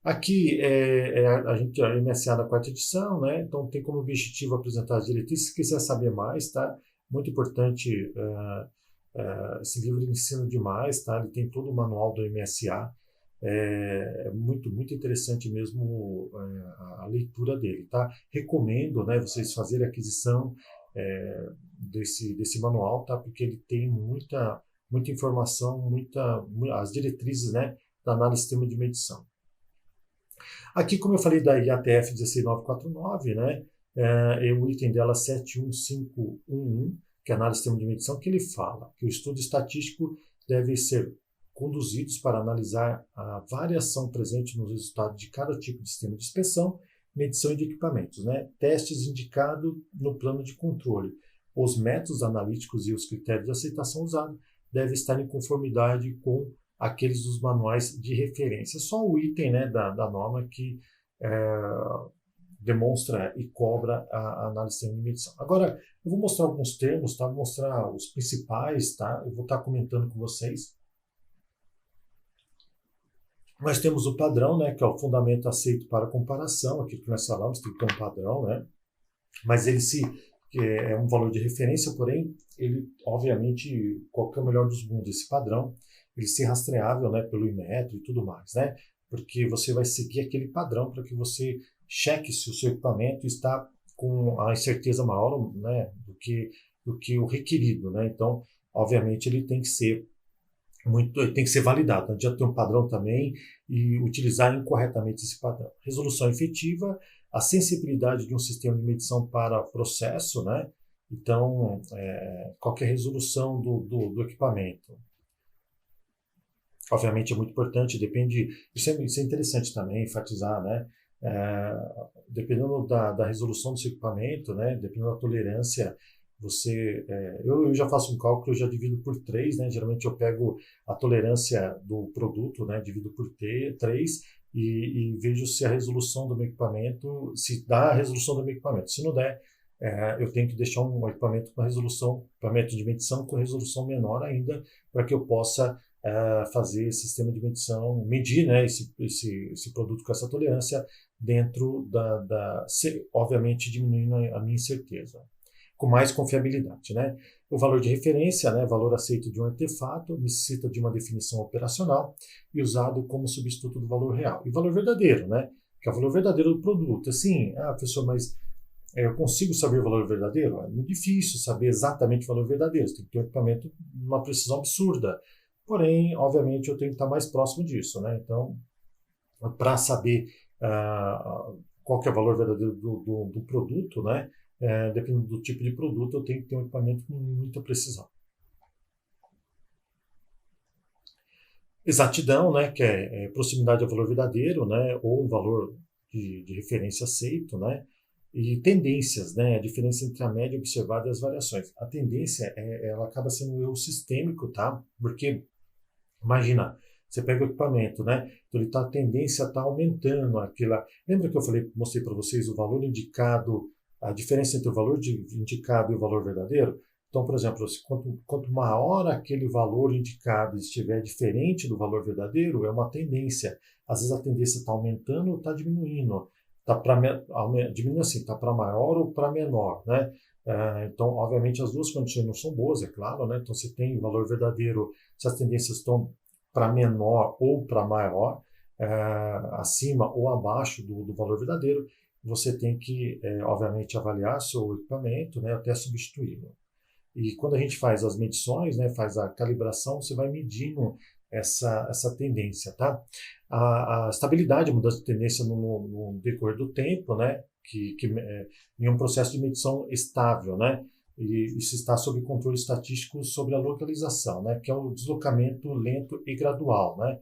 Aqui a gente a MSA da 4ª edição, né? Então tem como objetivo apresentar as diretrizes. Se quiser saber mais, tá? Muito importante, esse livro ensina demais, tá? Ele tem todo o manual do MSA. É muito, muito interessante mesmo a leitura dele, tá? Recomendo, né, vocês fazerem a aquisição desse manual, tá? Porque ele tem muita informação, as diretrizes, né, da análise de sistema de medição. Aqui, como eu falei da IATF 16949, né, o item dela 71511, que é a análise de sistema de medição, que ele fala que o estudo estatístico deve ser conduzidos para analisar a variação presente nos resultados de cada tipo de sistema de inspeção, medição e de equipamentos, né? Testes indicados no plano de controle. Os métodos analíticos e os critérios de aceitação usados devem estar em conformidade com aqueles dos manuais de referência. Só o item, né, da norma que demonstra e cobra a análise de medição. Agora, eu vou mostrar alguns termos, tá? Vou mostrar os principais, tá? Eu vou estar comentando com vocês. Nós temos o padrão, né, que é o fundamento aceito para comparação, aquilo que nós falamos, tem que ter um padrão, né, mas ele é um valor de referência, porém, ele, obviamente, qual que é o melhor dos mundos? Esse padrão, ele ser rastreável, né, pelo Inmetro e tudo mais, né, porque você vai seguir aquele padrão para que você cheque se o seu equipamento está com a incerteza maior, né, do que o requerido, né, então, obviamente, ele tem que ser tem que ser validado. Não adianta ter um padrão também e utilizar incorretamente esse padrão. Resolução efetiva, a sensibilidade de um sistema de medição para processo, né? Então, qualquer resolução do equipamento. Obviamente é muito importante, depende. Isso é interessante também enfatizar, né? Dependendo da resolução do seu equipamento, né? Dependendo da tolerância. Eu já faço um cálculo, eu já divido por 3, né? Geralmente eu pego a tolerância do produto, né? Divido por 3 e vejo se a resolução do meu equipamento, se dá a resolução do meu equipamento. Se não der, eu tenho que deixar um equipamento com equipamento de medição com resolução menor ainda, para que eu possa fazer esse sistema de medição, medir, né, esse produto com essa tolerância dentro obviamente diminuindo a minha incerteza, com mais confiabilidade, né? O valor de referência, né, valor aceito de um artefato, necessita de uma definição operacional e usado como substituto do valor real. E valor verdadeiro, né, que é o valor verdadeiro do produto. Assim, professor, mas eu consigo saber o valor verdadeiro? É muito difícil saber exatamente o valor verdadeiro. Você tem que ter um equipamento de uma precisão absurda. Porém, obviamente, eu tenho que estar mais próximo disso, né? Então, para saber qual que é o valor verdadeiro do produto, né? Dependendo do tipo de produto, eu tenho que ter um equipamento com muita precisão. Exatidão, né, que é proximidade ao valor verdadeiro, né, ou um valor de referência aceito, né, e tendências, né, a diferença entre a média observada e as variações. A tendência, ela acaba sendo um erro sistêmico, tá, porque, imagina, Você pega o equipamento, né? Então ele tá, a tendência está aumentando aquela. Lembra que eu falei, mostrei para vocês o valor indicado, a diferença entre o valor indicado e o valor verdadeiro? Então, por exemplo, quanto maior aquele valor indicado estiver diferente do valor verdadeiro, é uma tendência. Às vezes a tendência está aumentando ou está diminuindo. Diminuindo assim, está para maior ou para menor, né? Então, obviamente, as duas condições não são boas, é claro, né? Então, você tem o valor verdadeiro, se as tendências estão para menor ou para maior, acima ou abaixo do valor verdadeiro, você tem que, obviamente, avaliar seu equipamento, né? Até substituí-lo. E quando a gente faz as medições, né, faz a calibração, você vai medindo essa tendência, tá? A estabilidade, a mudança de tendência no decorrer do tempo, né, em um processo de medição estável, né, e isso está sob controle estatístico sobre a localização, né, que é o deslocamento lento e gradual, né,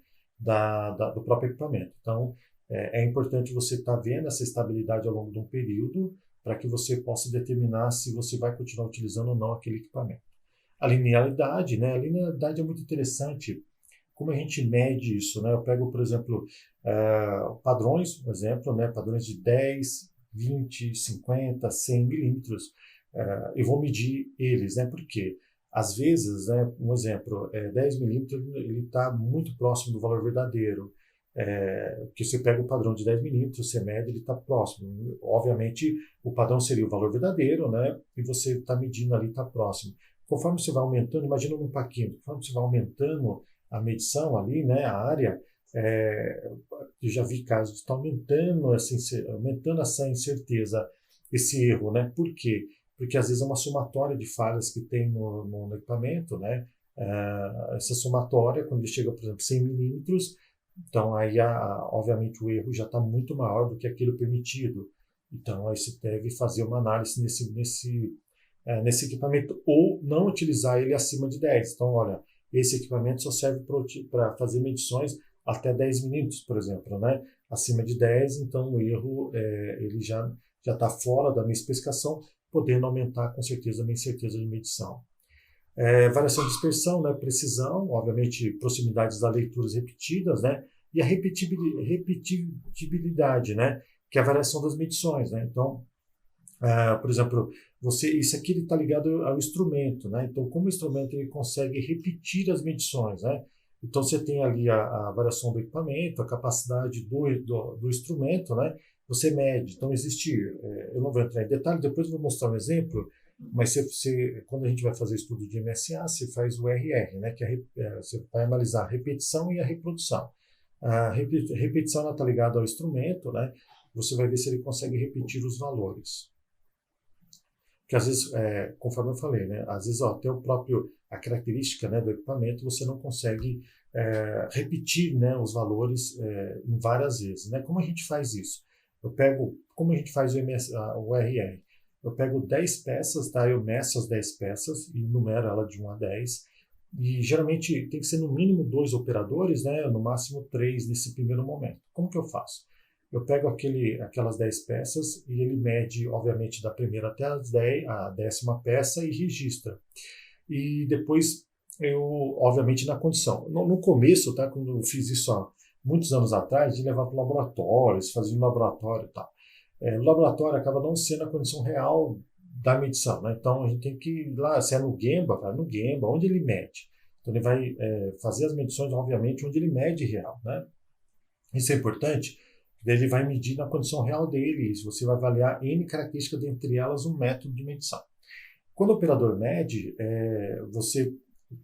do próprio equipamento. Então, é importante você estar vendo essa estabilidade ao longo de um período, para que você possa determinar se você vai continuar utilizando ou não aquele equipamento. A linearidade, né? A linearidade é muito interessante. Como a gente mede isso, né? Eu pego, por exemplo, padrões, por exemplo, né? Padrões de 10, 20, 50, 100 milímetros, e vou medir eles, né? Por quê? Às vezes, né, um exemplo, 10 milímetros ele está muito próximo do valor verdadeiro. Que você pega o padrão de 10 milímetros, você mede, ele está próximo. Obviamente, o padrão seria o valor verdadeiro, né? E você está medindo ali, está próximo. Conforme você vai aumentando, imagina um paquímetro, conforme você vai aumentando a medição ali, né, a área, eu já vi casos que está aumentando essa incerteza, esse erro, né? Por quê? Porque às vezes é uma somatória de falhas que tem no equipamento, né? Essa somatória, quando ele chega, por exemplo, 100 milímetros, então, aí, obviamente, o erro já está muito maior do que aquilo permitido. Então, aí você deve fazer uma análise nesse equipamento ou não utilizar ele acima de 10. Então, olha, esse equipamento só serve para fazer medições até 10 milímetros, por exemplo, né? Acima de 10, então o erro ele já está fora da minha especificação, podendo aumentar com certeza a minha incerteza de medição. Variação de dispersão, né, precisão, obviamente proximidades das leituras repetidas, né, e a repetibilidade, né, que é a variação das medições, né. Então, por exemplo, isso aqui está ligado ao instrumento, né. Então, como o instrumento ele consegue repetir as medições, né. Então, você tem ali a variação do equipamento, a capacidade do instrumento, né. Você mede. Então, eu não vou entrar em detalhe, depois eu vou mostrar um exemplo. Mas quando a gente vai fazer estudo de MSA, você faz o RR, né, que você vai analisar a repetição e a reprodução. A repetição está ligada ao instrumento, né, você vai ver se ele consegue repetir os valores. Porque às vezes, conforme eu falei, né, às vezes até a característica, né, do equipamento você não consegue repetir, né, os valores em várias vezes. Né? Como a gente faz isso? Como a gente faz o RR? Eu pego 10 peças, tá? Eu meço as 10 peças e numero ela de 1 a 10. E geralmente tem que ser no mínimo 2 operadores, né? No máximo 3 nesse primeiro momento. Como que eu faço? Eu pego aquelas 10 peças e ele mede, obviamente, da primeira até a 10ª peça e registra. E depois obviamente, na condição. No começo, tá? Quando eu fiz isso há muitos anos atrás, de levar para o laboratório, fazer no laboratório e tal. No laboratório acaba não sendo a condição real da medição, né? Então a gente tem que ir lá, se é no Gemba, vai no Gemba, onde ele mede. Então ele vai fazer as medições, obviamente, onde ele mede real, né? Isso é importante, daí ele vai medir na condição real dele, isso você vai avaliar N características, dentre elas um método de medição. Quando o operador mede, você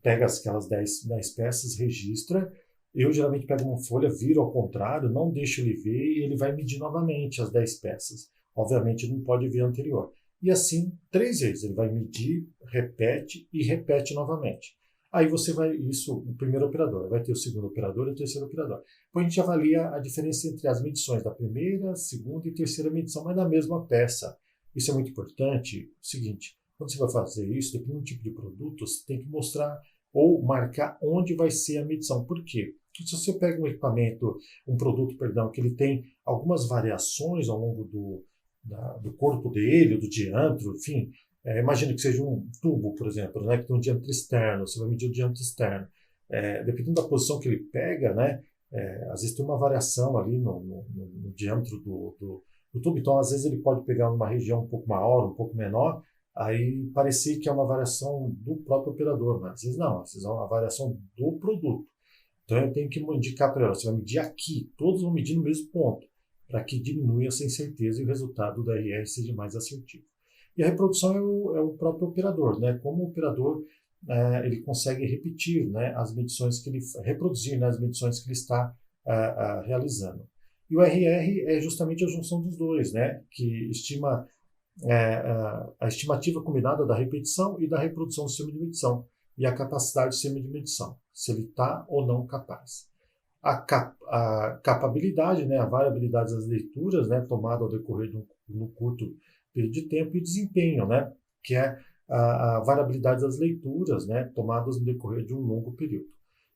pega aquelas 10 peças, registra. Eu geralmente pego uma folha, viro ao contrário, não deixo ele ver e ele vai medir novamente as 10 peças. Obviamente ele não pode ver a anterior. E assim, 3 vezes. Ele vai medir, repete e repete novamente. Aí você o primeiro operador, vai ter o segundo operador e o terceiro operador. Depois a gente avalia a diferença entre as medições da primeira, segunda e terceira medição, mas da mesma peça. Isso é muito importante. O seguinte, quando você vai fazer isso, dependendo do tipo de produto, você tem que mostrar ou marcar onde vai ser a medição. Por quê? Porque se você pega um produto, que ele tem algumas variações ao longo do corpo dele, do diâmetro, enfim, imagina que seja um tubo, por exemplo, né, que tem um diâmetro externo, você vai medir o diâmetro externo. dependendo da posição que ele pega, né, às vezes tem uma variação ali no diâmetro do tubo, então às vezes ele pode pegar uma região um pouco maior, um pouco menor, aí parecer que é uma variação do próprio operador, mas às vezes não, às vezes é uma variação do produto. Então eu tenho que indicar para ela, você vai medir aqui, todos vão medir no mesmo ponto, para que diminua essa incerteza e o resultado da RR seja mais assertivo. E a reprodução é o próprio operador, né? Como o operador ele consegue repetir, né, as medições que ele reproduzir, né, as medições que ele está realizando. E o RR é justamente a junção dos dois, né, que estima a estimativa combinada da repetição e da reprodução do sistema de medição e a capacidade do sistema de medição, se ele está ou não capaz. A capabilidade, né, a variabilidade das leituras, né, tomada ao decorrer de um curto período de tempo, e o desempenho, né, que é a variabilidade das leituras, né, tomadas no decorrer de um longo período.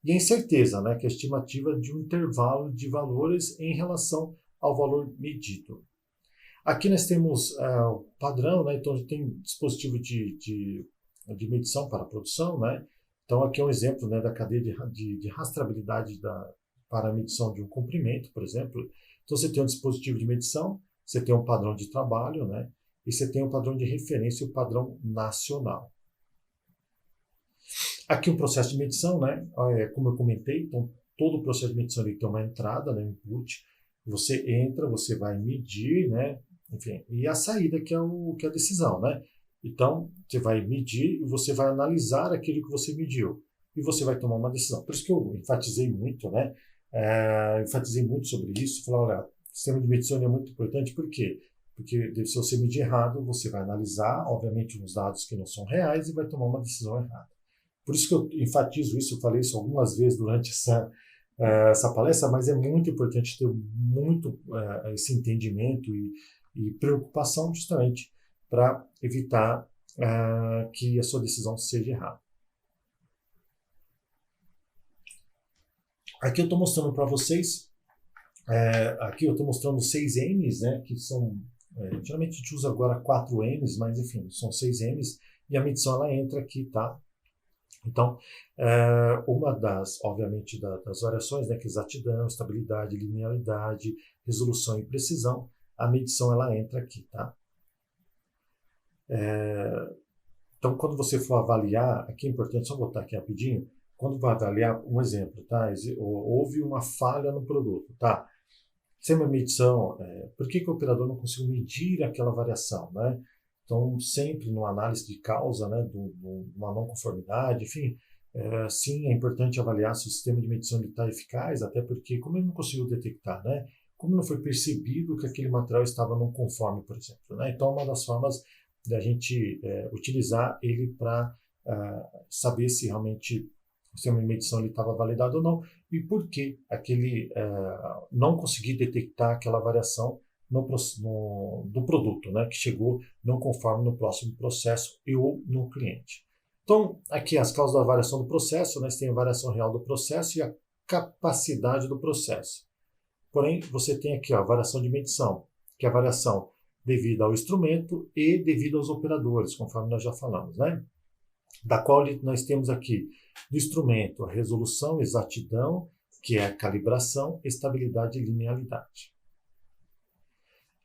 E a incerteza, né, que é a estimativa de um intervalo de valores em relação ao valor medido. Aqui nós temos o padrão, né, então a gente tem dispositivo de medição para a produção, né. Então aqui é um exemplo, né, da cadeia de rastreabilidade para a medição de um comprimento, por exemplo. Então você tem um dispositivo de medição, você tem um padrão de trabalho, né, e você tem o padrão de referência e o padrão nacional. Aqui um processo de medição, né, como eu comentei, então todo o processo de medição ele tem uma entrada, né, input, você entra, você vai medir, né, enfim, e a saída que é a decisão, né. Então você vai medir e você vai analisar aquilo que você mediu e você vai tomar uma decisão. Por isso que eu enfatizei muito, né, sobre isso, falar, olha, o sistema de medição é muito importante, por quê? Porque se você medir errado, você vai analisar, obviamente, uns dados que não são reais e vai tomar uma decisão errada. Por isso que eu enfatizo isso, eu falei isso algumas vezes durante essa palestra, mas é muito importante ter muito esse entendimento e preocupação justamente para evitar que a sua decisão seja errada. Aqui eu estou mostrando para vocês, aqui eu estou mostrando 6 M's, né, que são, geralmente a gente usa agora 4 M's, mas enfim, são 6 M's, e a medição ela entra aqui, tá? Então, uma obviamente, das variações, né, que é exatidão, estabilidade, linearidade, resolução e precisão, a medição ela entra aqui, tá? Então, quando você for avaliar, aqui é importante, só botar aqui rapidinho, quando vai avaliar, um exemplo, tá? Houve uma falha no produto, tá? Sem uma medição, por que o operador não conseguiu medir aquela variação, né? Então, sempre numa análise de causa, né, de uma não conformidade, enfim, sim, é importante avaliar se o sistema de medição está eficaz, até porque, como ele não conseguiu detectar, né, como não foi percebido que aquele material estava não conforme, por exemplo, né? Então, uma das formas da gente utilizar ele para saber se realmente o sistema de medição estava validado ou não, e por que aquele não conseguir detectar aquela variação do produto, né, que chegou não conforme no próximo processo ou no cliente. Então, aqui as causas da variação do processo, né, você tem a variação real do processo e a capacidade do processo. Porém, você tem aqui a variação de medição, que é a variação devido ao instrumento e devido aos operadores, conforme nós já falamos, né? Da qual nós temos aqui do instrumento a resolução, exatidão, que é a calibração, estabilidade e linearidade.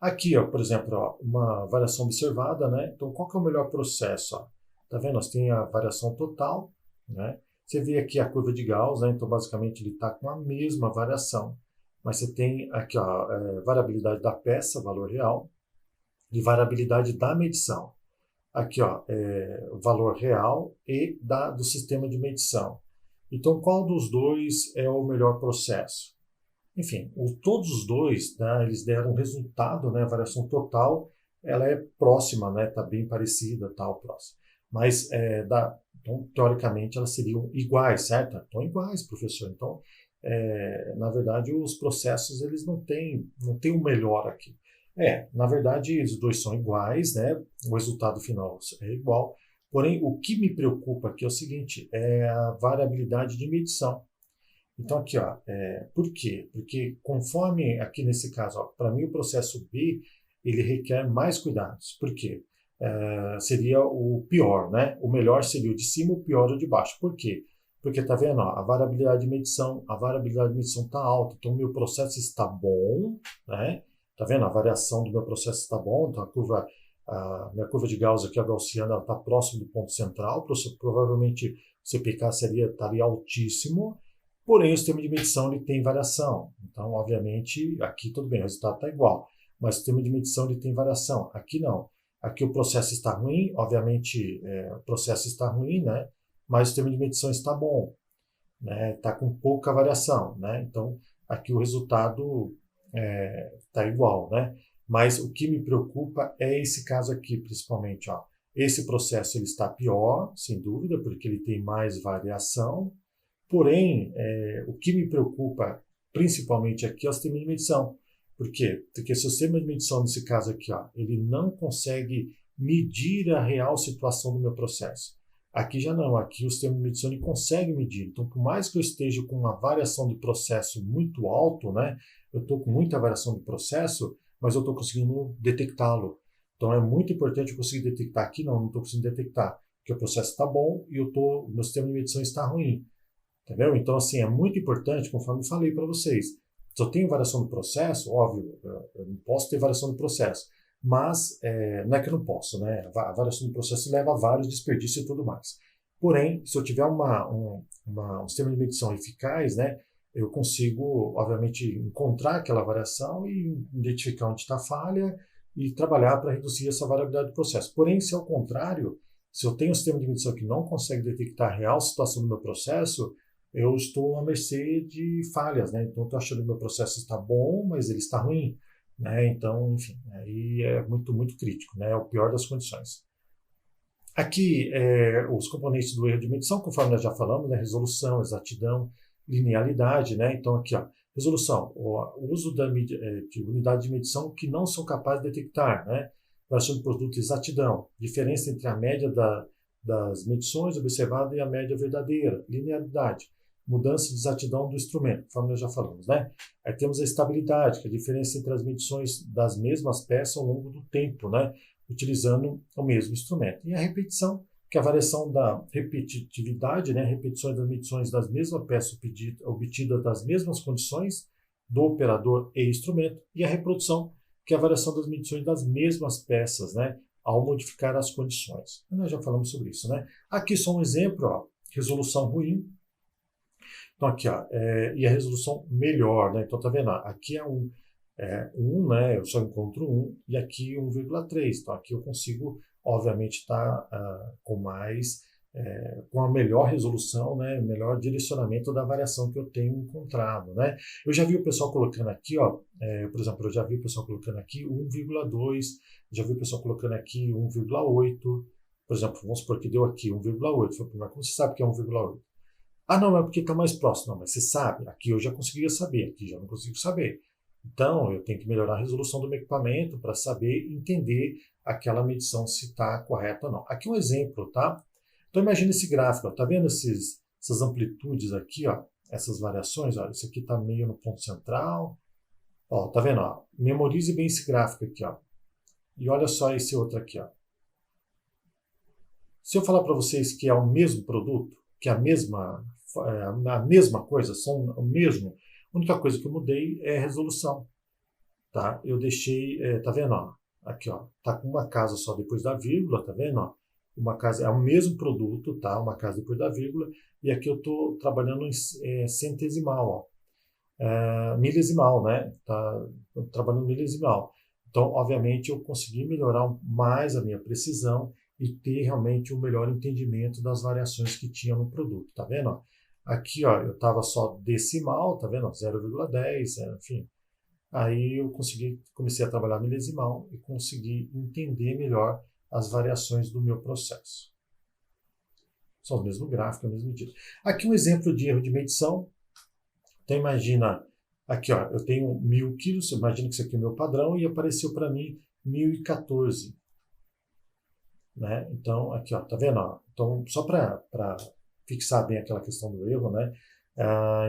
Aqui, ó, por exemplo, ó, uma variação observada, né? Então, qual que é o melhor processo? Ó? Tá vendo? Nós temos a variação total, né? Você vê aqui a curva de Gauss, né? Então, basicamente, ele está com a mesma variação. Mas você tem aqui a variabilidade da peça, valor real, e variabilidade da medição. Aqui, ó, valor real e do sistema de medição. Então, qual dos dois é o melhor processo? Enfim, todos os dois, né, eles deram resultado, né, a variação total, ela é próxima, né, está bem parecida, tal, próxima. Mas, então, teoricamente, elas seriam iguais, certo? Então, iguais, professor. Então, na verdade, os processos, eles não têm o melhor aqui. Na verdade, os dois são iguais, né? O resultado final é igual. Porém, o que me preocupa aqui é o seguinte, é a variabilidade de medição. Então, aqui, ó, por quê? Porque conforme, aqui nesse caso, para mim o processo B, ele requer mais cuidados. Por quê? Seria o pior, né? O melhor seria o de cima, o pior o de baixo. Por quê? Porque tá vendo, ó, a variabilidade de medição está alta, então o meu processo está bom, né? Tá vendo? A variação do meu processo está bom, então a minha curva de Gauss aqui, a gaussiana, está próximo do ponto central, provavelmente o CPK estaria altíssimo, porém o sistema de medição ele tem variação. Então, obviamente, aqui tudo bem, o resultado está igual, mas o sistema de medição ele tem variação. Aqui não. Aqui o processo está ruim, obviamente o processo está ruim, né? Mas o sistema de medição está bom, né? Está com pouca variação, né? Então, aqui o resultado está igual, né? Mas o que me preocupa é esse caso aqui, principalmente, ó. Esse processo ele está pior, sem dúvida, porque ele tem mais variação. Porém, o que me preocupa principalmente aqui é o sistema de medição. Por quê? Porque se o sistema de medição, nesse caso aqui, ó, ele não consegue medir a real situação do meu processo. Aqui já não, aqui o sistema de medição ele consegue medir. Então, por mais que eu esteja com uma variação de processo muito alto, né, eu estou com muita variação de processo, mas eu estou conseguindo detectá-lo. Então, é muito importante eu conseguir detectar. Aqui não estou conseguindo detectar, porque o processo está bom e meu sistema de medição está ruim. Entendeu? Então, assim, é muito importante, conforme eu falei para vocês. Se eu tenho variação do processo, óbvio, eu não posso ter variação do processo, mas não é que eu não posso, né? A variação do processo leva a vários desperdícios e tudo mais. Porém, se eu tiver um sistema de medição eficaz, né, eu consigo, obviamente, encontrar aquela variação e identificar onde está a falha e trabalhar para reduzir essa variabilidade do processo. Porém, se ao contrário, se eu tenho um sistema de medição que não consegue detectar a real situação do meu processo, eu estou à mercê de falhas, né? Então, eu estou achando que o meu processo está bom, mas ele está ruim, né? Então, enfim, aí é muito, muito crítico, né? É o pior das condições. Aqui, os componentes do erro de medição, conforme nós já falamos, né? Resolução, exatidão, linearidade, né? Então, aqui, ó, resolução, o uso de unidade de medição que não são capazes de detectar, né? Variação de produto, exatidão, diferença entre a média das medições observadas e a média verdadeira, linearidade, mudança de exatidão do instrumento, conforme nós já falamos, né? Aí temos a estabilidade, que é a diferença entre as medições das mesmas peças ao longo do tempo, né? Utilizando o mesmo instrumento. E a repetição, que é a variação da repetitividade, né? Repetições das medições das mesmas peças obtidas das mesmas condições do operador e instrumento. E a reprodução, que é a variação das medições das mesmas peças, né? Ao modificar as condições. Nós já falamos sobre isso, né? Aqui só um exemplo, ó, resolução ruim. Então aqui, ó, e a resolução melhor, né? Então tá vendo? Ó, aqui é 1, né? Eu só encontro 1 e aqui 1,3. Então aqui eu consigo, obviamente, estar com a melhor resolução, né? Melhor direcionamento da variação que eu tenho encontrado, né? Eu já vi o pessoal colocando aqui, ó, por exemplo, eu já vi o pessoal colocando aqui 1,2, já vi o pessoal colocando aqui 1,8. Por exemplo, vamos supor que deu aqui 1,8. Mas como você sabe que é 1,8? Ah, não, é porque está mais próximo. Não, mas você sabe. Aqui eu já conseguiria saber, aqui já não consigo saber. Então, eu tenho que melhorar a resolução do meu equipamento para saber entender aquela medição se está correta ou não. Aqui um exemplo, tá? Então, imagine esse gráfico. Ó, tá vendo essas amplitudes aqui, ó? Essas variações? Ó, isso aqui está meio no ponto central. Ó, tá vendo? Ó? Memorize bem esse gráfico aqui, ó. E olha só esse outro aqui, ó. Se eu falar para vocês que é o mesmo produto, que é a mesma coisa, são o mesmo, a única coisa que eu mudei é a resolução, tá? Eu deixei, tá vendo, ó? Aqui, ó, tá com uma casa só depois da vírgula, tá vendo, ó? Uma casa, é o mesmo produto, tá? Uma casa depois da vírgula, e aqui eu estou trabalhando em centesimal, ó. Milesimal, né? Tá trabalhando milesimal. Então, obviamente, eu consegui melhorar mais a minha precisão e ter realmente um melhor entendimento das variações que tinha no produto, tá vendo? Aqui, ó, eu estava só decimal, tá vendo? 0,10, enfim. Aí eu comecei a trabalhar milesimal e consegui entender melhor as variações do meu processo. São os mesmos gráficos, a mesma medida. Aqui um exemplo de erro de medição. Então imagina, aqui, ó, eu tenho 1.000 quilos, imagina que isso aqui é o meu padrão e apareceu para mim 1.014. Né? Então, aqui, ó, tá vendo? Ó? Então, só para fixar bem aquela questão do erro, né?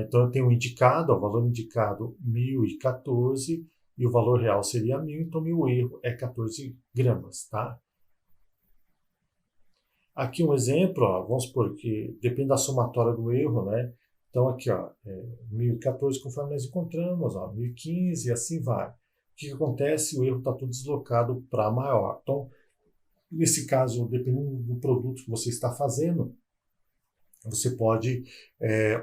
Então, eu tenho um indicado, ó, o valor indicado 1.014 e o valor real seria 1.000, então meu erro é 14 gramas, tá? Aqui um exemplo, ó, vamos supor que depende da somatória do erro, né? Então aqui, ó, 1014 conforme nós encontramos, ó, 1015 e assim vai. O que acontece? O erro está tudo deslocado para maior. Então, nesse caso, dependendo do produto que você está fazendo, você pode,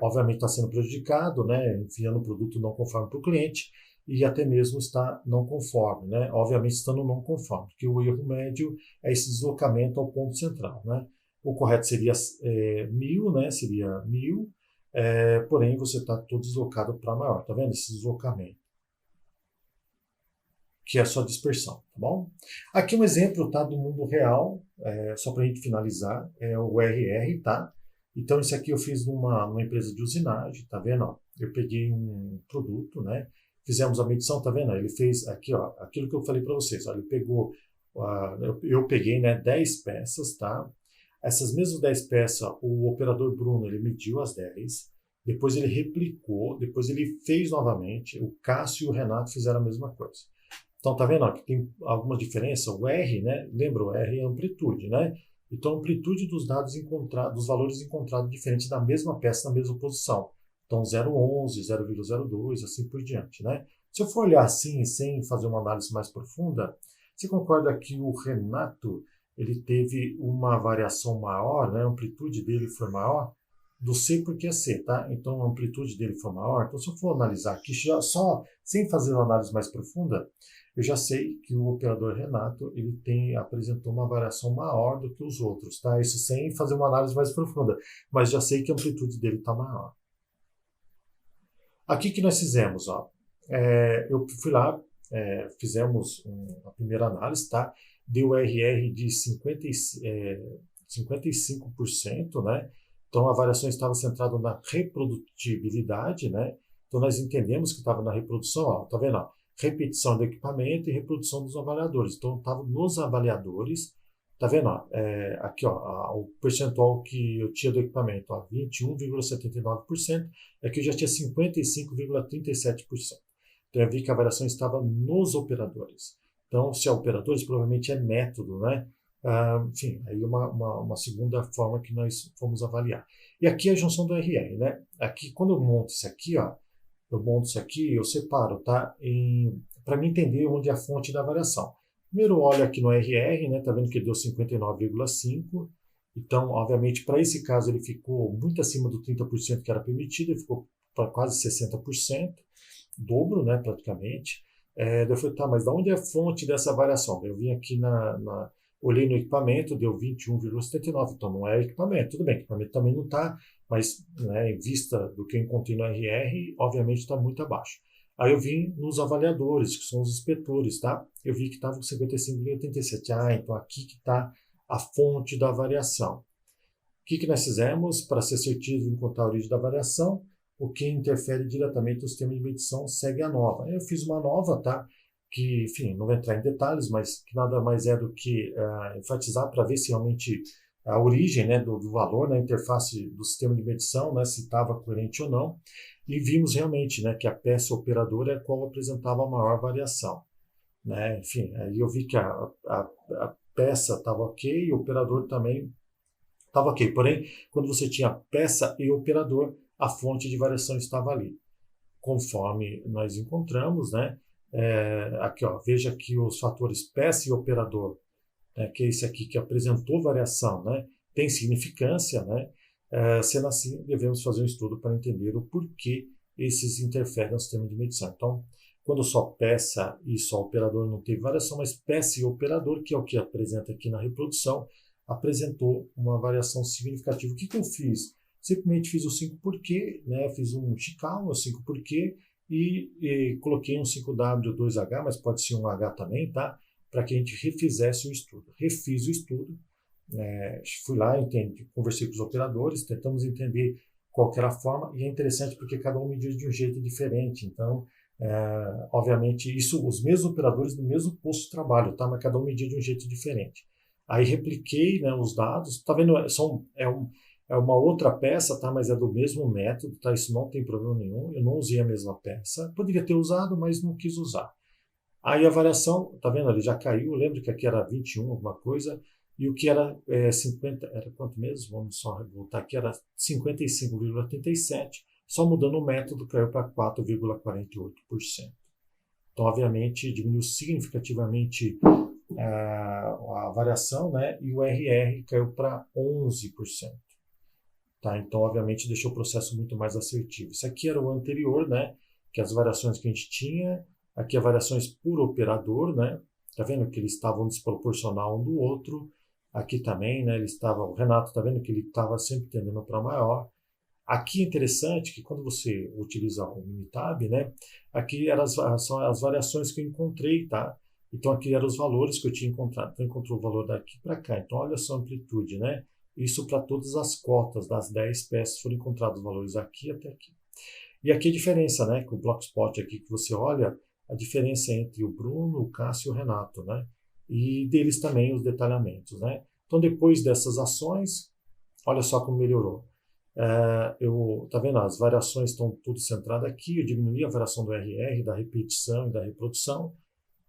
obviamente, estar sendo prejudicado, né, enviando o produto não conforme para o cliente e até mesmo estar não conforme, né, obviamente estando não conforme, porque o erro médio é esse deslocamento ao ponto central, né. O correto seria 1000, né, seria 1000, porém você está todo deslocado para maior, tá vendo esse deslocamento? Que é a sua dispersão, tá bom? Aqui um exemplo, tá, do mundo real, só para a gente finalizar, é o RR, tá? Então, isso aqui eu fiz numa empresa de usinagem, tá vendo? Ó, eu peguei um produto, né? Fizemos a medição, tá vendo? Ele fez aqui, ó, aquilo que eu falei para vocês, ó, ele pegou, eu peguei, né, 10 peças, tá? Essas mesmas 10 peças, o operador Bruno, ele mediu as 10, depois ele replicou, depois ele fez novamente, o Cássio e o Renato fizeram a mesma coisa. Então, tá vendo ó, que tem alguma diferença? O R, né? Lembra, o R é amplitude, né? Então, a amplitude dos dados encontrados, dos valores encontrados diferentes da mesma peça na mesma posição. Então, 0,11, 0,02, assim por diante, né? Se eu for olhar assim, sem fazer uma análise mais profunda, você concorda que o Renato, ele teve uma variação maior, né? A amplitude dele foi maior? Do C porque é C, tá? Então, a amplitude dele foi maior. Então, se eu for analisar aqui, só sem fazer uma análise mais profunda, eu já sei que o operador Renato ele apresentou uma variação maior do que os outros, tá? Isso sem fazer uma análise mais profunda, mas já sei que a amplitude dele está maior. Aqui que nós fizemos, ó, eu fui lá, fizemos a primeira análise, tá? Deu RR de 55%, né? Então a variação estava centrada na reprodutibilidade, né? Então nós entendemos que estava na reprodução, ó, tá vendo? Ó? Repetição do equipamento e reprodução dos avaliadores. Então, estava nos avaliadores, tá vendo? Ó, aqui, ó, o percentual que eu tinha do equipamento, ó, 21,79%, aqui eu já tinha 55,37%. Então, eu vi que a variação estava nos operadores. Então, se é operadores, provavelmente é método, né? Enfim, aí uma segunda forma que nós fomos avaliar. E aqui é a junção do RR, né? Aqui, quando eu monto isso aqui, ó, eu monto isso aqui, eu separo, tá? Para me entender onde é a fonte da variação. Primeiro, olho aqui no RR, né? Tá vendo que deu 59,5. Então, obviamente, para esse caso, ele ficou muito acima do 30% que era permitido, ele ficou para quase 60%, dobro, né? Praticamente. Eu falei, tá, mas da onde é a fonte dessa variação? Eu vim aqui olhei no equipamento, deu 21,79, então não é equipamento. Tudo bem, o equipamento também não está, mas né, em vista do que eu encontrei no RR, obviamente está muito abaixo. Aí eu vim nos avaliadores, que são os inspetores, tá? Eu vi que estava com 55,87. Então aqui que está a fonte da variação. O que nós fizemos para ser assertivo em encontrar a origem da variação? O que interfere diretamente no sistema de medição segue a nova. Eu fiz uma nova, tá? Que, enfim, não vou entrar em detalhes, mas que nada mais é do que enfatizar para ver se realmente a origem, né, do valor na interface do sistema de medição, né, se estava coerente ou não, e vimos realmente, né, que a peça operadora é a qual apresentava a maior variação. Né? Enfim, aí eu vi que a peça estava ok e o operador também estava ok. Porém, quando você tinha peça e operador, a fonte de variação estava ali. Conforme nós encontramos, né? Aqui, ó, veja que os fatores peça e operador, né, que é esse aqui que apresentou variação, né, tem significância, né? Sendo assim, devemos fazer um estudo para entender o porquê esses interferem no sistema de medição. Então, quando só peça e só operador não teve variação, mas peça e operador, que é o que apresenta aqui na reprodução, apresentou uma variação significativa. O que eu fiz? Simplesmente fiz o 5 porquê, né? Fiz um Chicago, o 5 porquê, e coloquei um 5W2H, mas pode ser um H também, tá? Para que a gente refizesse o estudo. Refiz o estudo, fui lá, conversei com os operadores, tentamos entender qual que era a forma, e é interessante porque cada um mediu de um jeito diferente. Então, obviamente, isso os mesmos operadores no mesmo posto de trabalho, tá? Mas cada um media de um jeito diferente. Aí repliquei, né, os dados, tá vendo? É uma outra peça, tá? Mas é do mesmo método, tá? Isso não tem problema nenhum. Eu não usei a mesma peça. Poderia ter usado, mas não quis usar. Aí a variação, tá vendo? Ele já caiu. Lembra que aqui era 21, alguma coisa. e o que era 50, era quanto mesmo? Vamos só voltar aqui, era 55,37, só mudando o método caiu para 4,48%. Então, obviamente, diminuiu significativamente a variação, né? E o RR caiu para 11%. Tá? Então, obviamente, deixou o processo muito mais assertivo. Isso aqui era o anterior, né? Que as variações que a gente tinha. Aqui as variações por operador, né? Tá vendo que eles estavam desproporcional um do outro. Aqui também, né? O Renato tá vendo que ele estava sempre tendendo para maior. Aqui é interessante que quando você utiliza o Minitab, né? Aqui são as variações que eu encontrei, tá? Então aqui eram os valores que eu tinha encontrado. Então encontrou o valor daqui para cá. Então olha só a amplitude, né? Isso para todas as cotas das 10 peças foram encontrados valores aqui até aqui. E aqui a diferença, né? Com o Blockspot aqui que você olha, a diferença entre o Bruno, o Cássio e o Renato, né? E deles também os detalhamentos, né? Então depois dessas ações, olha só como melhorou. Tá vendo? As variações estão tudo centradas aqui. Eu diminuí a variação do RR, da repetição e da reprodução.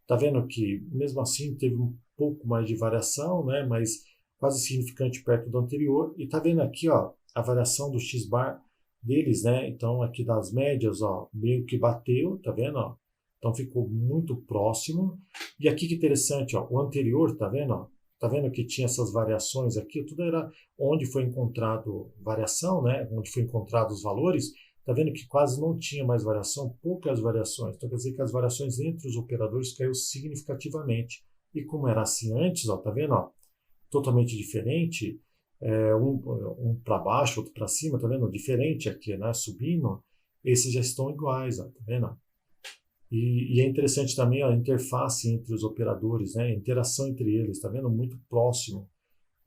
Tá vendo que mesmo assim teve um pouco mais de variação, né? Mas quase significante perto do anterior. E tá vendo aqui, ó, a variação do X-bar deles, né? Então aqui das médias, ó, meio que bateu, tá vendo? Ó? Então ficou muito próximo. E aqui que interessante, ó, o anterior, tá vendo? Ó? Tá vendo que tinha essas variações aqui? Tudo era onde foi encontrado variação, né? Onde foi encontrado os valores. Tá vendo que quase não tinha mais variação, poucas variações. Então quer dizer que as variações entre os operadores caiu significativamente. E como era assim antes, ó, tá vendo? Ó, totalmente diferente, um para baixo, outro para cima, tá vendo? Diferente aqui, né? Subindo, esses já estão iguais, ó, tá vendo? E é interessante também a interface entre os operadores, né? A interação entre eles, tá vendo? Muito próximo.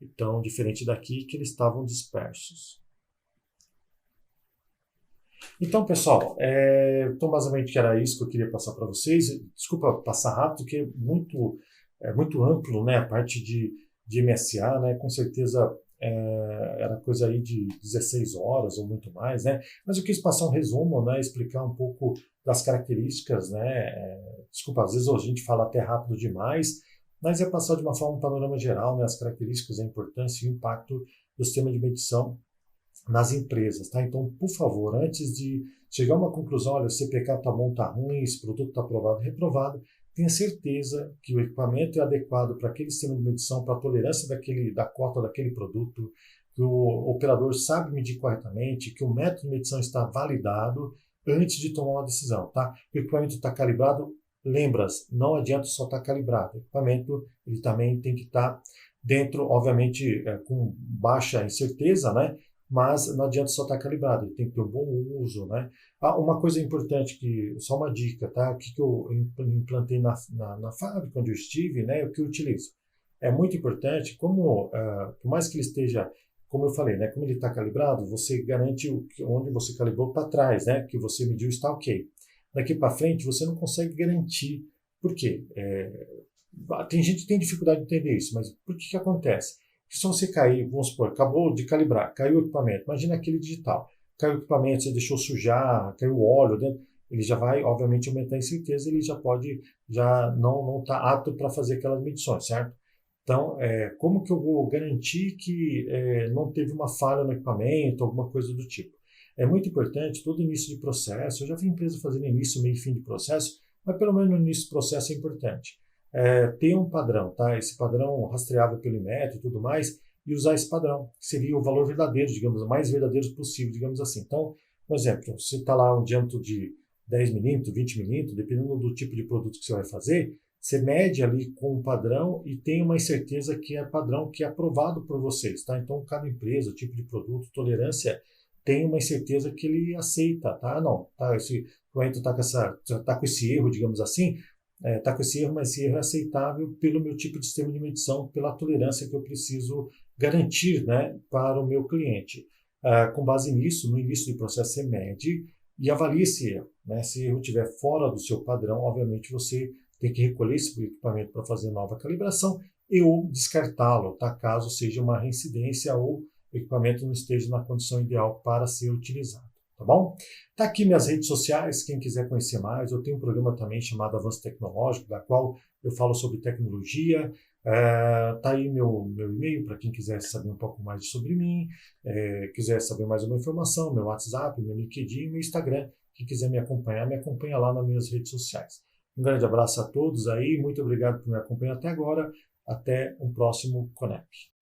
Então, diferente daqui que eles estavam dispersos. Então, pessoal, então basicamente era isso que eu queria passar para vocês. Desculpa passar rápido, porque é muito amplo, né? A parte de MSA, né? Com certeza era coisa aí de 16 horas ou muito mais, né? Mas eu quis passar um resumo, né? Explicar um pouco das características, né? Desculpa, às vezes a gente fala até rápido demais, mas é passar de uma forma um panorama geral, né? As características, a importância e o impacto do sistema de medição nas empresas, tá? Então, por favor, antes de chegar a uma conclusão, olha, o CPK tá bom, tá ruim, esse produto está aprovado, reprovado, tenha certeza que o equipamento é adequado para aquele sistema de medição, para a tolerância da cota daquele produto, que o operador sabe medir corretamente, que o método de medição está validado antes de tomar uma decisão, tá? O equipamento está calibrado, lembra-se, não adianta só estar calibrado, o equipamento ele também tem que estar dentro, obviamente, com baixa incerteza, né? Mas não adianta só estar calibrado, ele tem que ter um bom uso, né? Uma coisa importante, só uma dica, tá? O que eu implantei na fábrica onde eu estive, né? O que eu utilizo. É muito importante, por mais que ele esteja, como eu falei, né? Como ele está calibrado, você garante onde você calibrou para trás, né? Que você mediu está ok. Daqui para frente, você não consegue garantir. Por quê? Tem gente que tem dificuldade de entender isso, mas por que acontece? Se você cair, vamos supor, acabou de calibrar, caiu o equipamento, imagina aquele digital, caiu o equipamento, você deixou sujar, caiu o óleo dentro, ele já vai, obviamente, aumentar a incerteza, ele já não está apto para fazer aquelas medições, certo? Então, como que eu vou garantir que não teve uma falha no equipamento, alguma coisa do tipo? É muito importante, todo início de processo, eu já vi empresa fazendo início, meio e fim de processo, mas pelo menos no início do processo é importante. Ter um padrão, tá? Esse padrão rastreável pelo IMET e tudo mais, e usar esse padrão, que seria o valor verdadeiro, digamos, o mais verdadeiro possível, digamos assim. Então, por exemplo, se está lá um diâmetro de 10 milímetros, 20 milímetros, dependendo do tipo de produto que você vai fazer, você mede ali com um padrão e tem uma incerteza que é padrão que é aprovado por vocês, tá? Então, cada empresa, tipo de produto, tolerância, tem uma incerteza que ele aceita, tá? Não, tá? Esse cliente tá com esse erro, digamos assim, está com esse erro, mas esse erro é aceitável pelo meu tipo de sistema de medição, pela tolerância que eu preciso garantir, né, para o meu cliente. Com base nisso, no início do processo, você mede e avalia esse erro, né? Se o erro estiver fora do seu padrão, obviamente você tem que recolher esse equipamento para fazer nova calibração ou descartá-lo, tá? Caso seja uma reincidência ou o equipamento não esteja na condição ideal para ser utilizado. tá bom? Tá aqui minhas redes sociais, quem quiser conhecer mais. Eu tenho um programa também chamado Avanço Tecnológico, da qual eu falo sobre tecnologia. Tá aí meu e-mail para quem quiser saber um pouco mais sobre mim, quiser saber mais uma informação, meu WhatsApp, meu LinkedIn, meu Instagram. Quem quiser me acompanha lá nas minhas redes sociais. Um grande abraço a todos aí, muito obrigado por me acompanhar até agora. Até um próximo Conep.